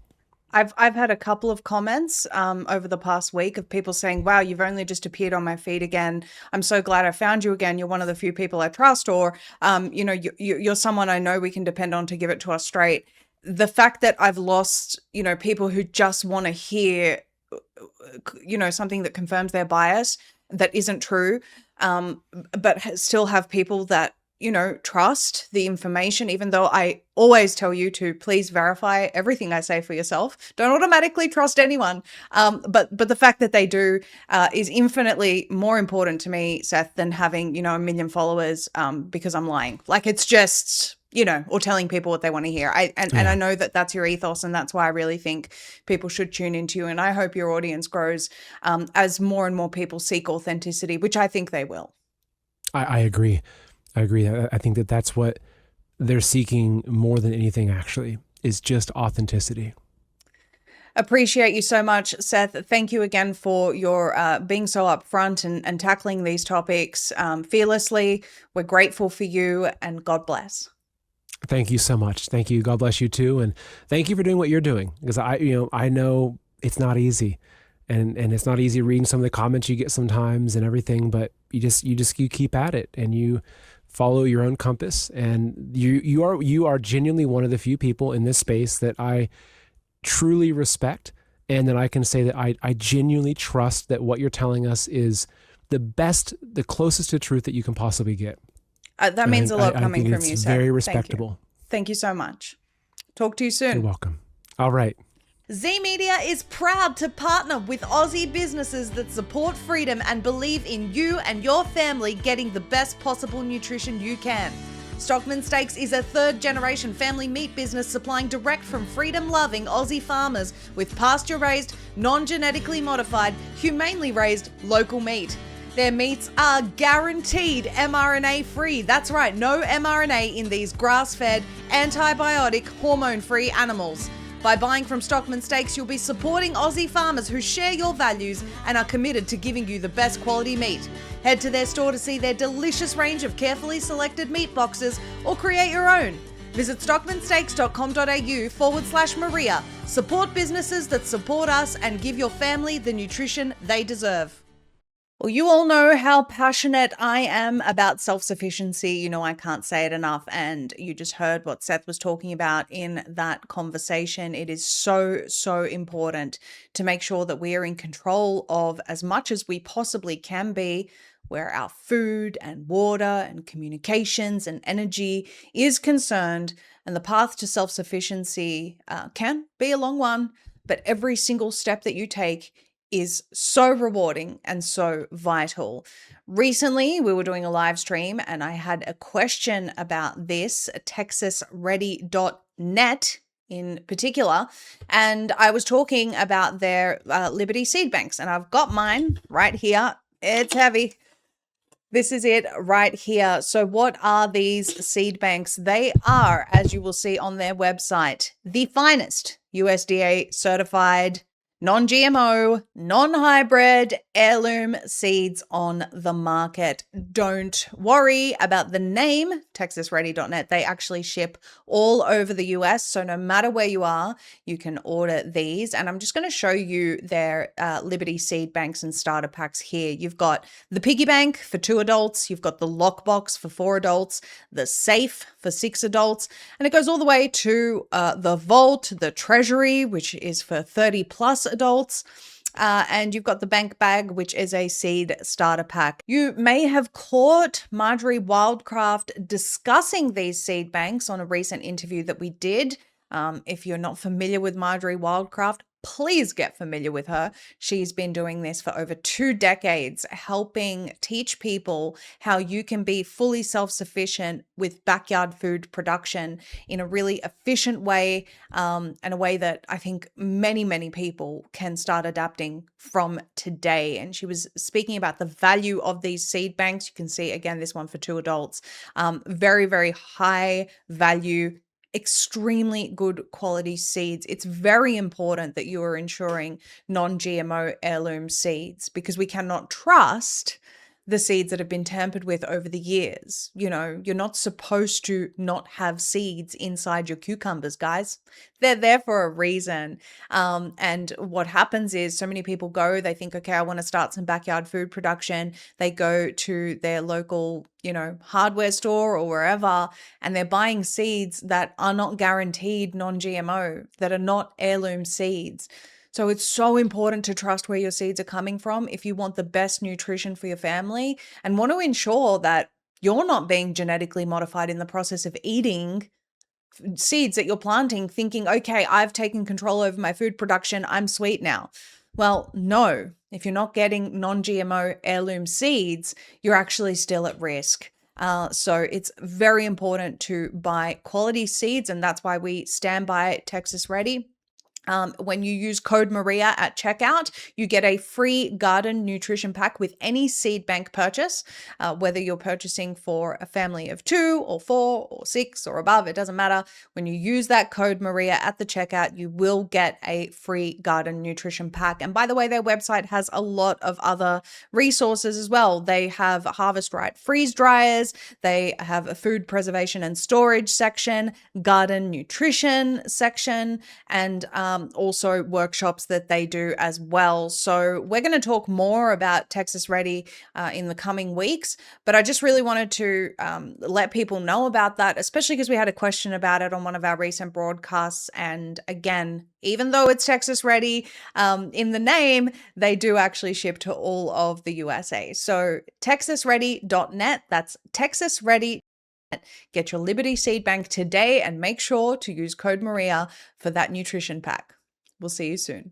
Speaker 1: I've had a couple of comments over the past week of people saying, wow, you've only just appeared on my feed again. I'm so glad I found you again. You're one of the few people I trust, or, you're someone I know we can depend on to give it to us straight. The fact that I've lost, people who just want to hear, something that confirms their bias that isn't true, but still have people that, trust the information, even though I always tell you to please verify everything I say for yourself. Don't automatically trust anyone. But the fact that they do is infinitely more important to me, Seth, than having, 1 million followers because I'm lying. Like it's just, or telling people what they want to hear. And I know that that's your ethos, and that's why I really think people should tune into you. And I hope your audience grows as more and more people seek authenticity, which I think they will.
Speaker 2: I agree. I think that's what they're seeking more than anything, actually, is just authenticity.
Speaker 1: Appreciate you so much, Seth. Thank you again for your being so upfront and tackling these topics fearlessly. We're grateful for you, and God bless.
Speaker 2: Thank you so much. Thank you. God bless you too. And thank you for doing what you're doing, because I know it's not easy. And it's not easy reading some of the comments you get sometimes and everything, but you keep at it and you follow your own compass, and you are genuinely one of the few people in this space that I truly respect, and that I can say that I genuinely trust that what you're telling us is the best, the closest to truth that you can possibly get.
Speaker 1: That means a lot coming from you,
Speaker 2: It's
Speaker 1: Seth.
Speaker 2: very respectable.
Speaker 1: Thank you so much. Talk to you soon.
Speaker 2: You're welcome. All right.
Speaker 1: Z Media is proud to partner with Aussie businesses that support freedom and believe in you and your family getting the best possible nutrition you can. Stockman Steaks is a third-generation family meat business supplying direct from freedom-loving Aussie farmers with pasture-raised, non-genetically modified, humanely raised local meat. Their meats are guaranteed mRNA-free. That's right, no mRNA in these grass-fed, antibiotic, hormone-free animals. By buying from Stockman Steaks, you'll be supporting Aussie farmers who share your values and are committed to giving you the best quality meat. Head to their store to see their delicious range of carefully selected meat boxes or create your own. Visit stockmansteaks.com.au/Maria. Support businesses that support us and give your family the nutrition they deserve. Well, you all know how passionate I am about self-sufficiency. I can't say it enough. And you just heard what Seth was talking about in that conversation. It is so, so important to make sure that we are in control of as much as we possibly can be, where our food and water and communications and energy is concerned. And the path to self-sufficiency can be a long one, but every single step that you take is so rewarding and so vital. Recently, we were doing a live stream and I had a question about this, texasready.net in particular, and I was talking about their Liberty seed banks, and I've got mine right here. It's heavy. This is it right here. So what are these seed banks? They are, as you will see on their website, the finest USDA certified non-GMO, non-hybrid, heirloom seeds on the market. Don't worry about the name, texasready.net. They actually ship all over the US, so no matter where you are, you can order these. And I'm just going to show you their Liberty seed banks and starter packs here. You've got the piggy bank for 2 adults, you've got the lockbox for 4 adults, the safe for 6 adults, and it goes all the way to the vault, the treasury, which is for 30 plus adults. And you've got the bank bag, which is a seed starter pack. You may have caught Marjorie Wildcraft discussing these seed banks on a recent interview that we did. If you're not familiar with Marjorie Wildcraft, please get familiar with her. She's been doing this for over 2 decades, helping teach people how you can be fully self-sufficient with backyard food production in a really efficient way, and a way that I think many, many people can start adapting from today. And she was speaking about the value of these seed banks. You can see, again, this one for 2 adults, very, very high value, extremely good quality seeds. It's very important that you are ensuring non-GMO heirloom seeds, because we cannot trust the seeds that have been tampered with over the years. You know, you're not supposed to not have seeds inside your cucumbers, guys. They're there for a reason. And what happens is, so many people go, they think, okay, I want to start some backyard food production. They go to their local, hardware store or wherever, and they're buying seeds that are not guaranteed non-GMO, that are not heirloom seeds. So it's so important to trust where your seeds are coming from if you want the best nutrition for your family and want to ensure that you're not being genetically modified in the process of eating seeds that you're planting, thinking, okay, I've taken control over my food production, I'm sweet now. Well, no, if you're not getting non-GMO heirloom seeds, you're actually still at risk. So it's very important to buy quality seeds, and that's why we stand by Texas Ready. When you use code Maria at checkout, you get a free garden nutrition pack with any seed bank purchase, whether you're purchasing for a family of 2 or 4 or 6 or above, it doesn't matter. When you use that code Maria at the checkout, you will get a free garden nutrition pack. And by the way, their website has a lot of other resources as well. They have Harvest Right freeze dryers, they have a food preservation and storage section, garden nutrition section, and also workshops that they do as well. So we're going to talk more about Texas Ready in the coming weeks, but I just really wanted to let people know about that, especially because we had a question about it on one of our recent broadcasts. And again, even though it's Texas Ready in the name, they do actually ship to all of the USA. So texasready.net, that's texasready. Get your Liberty Seed Bank today and make sure to use code Maria for that nutrition pack. We'll see you soon.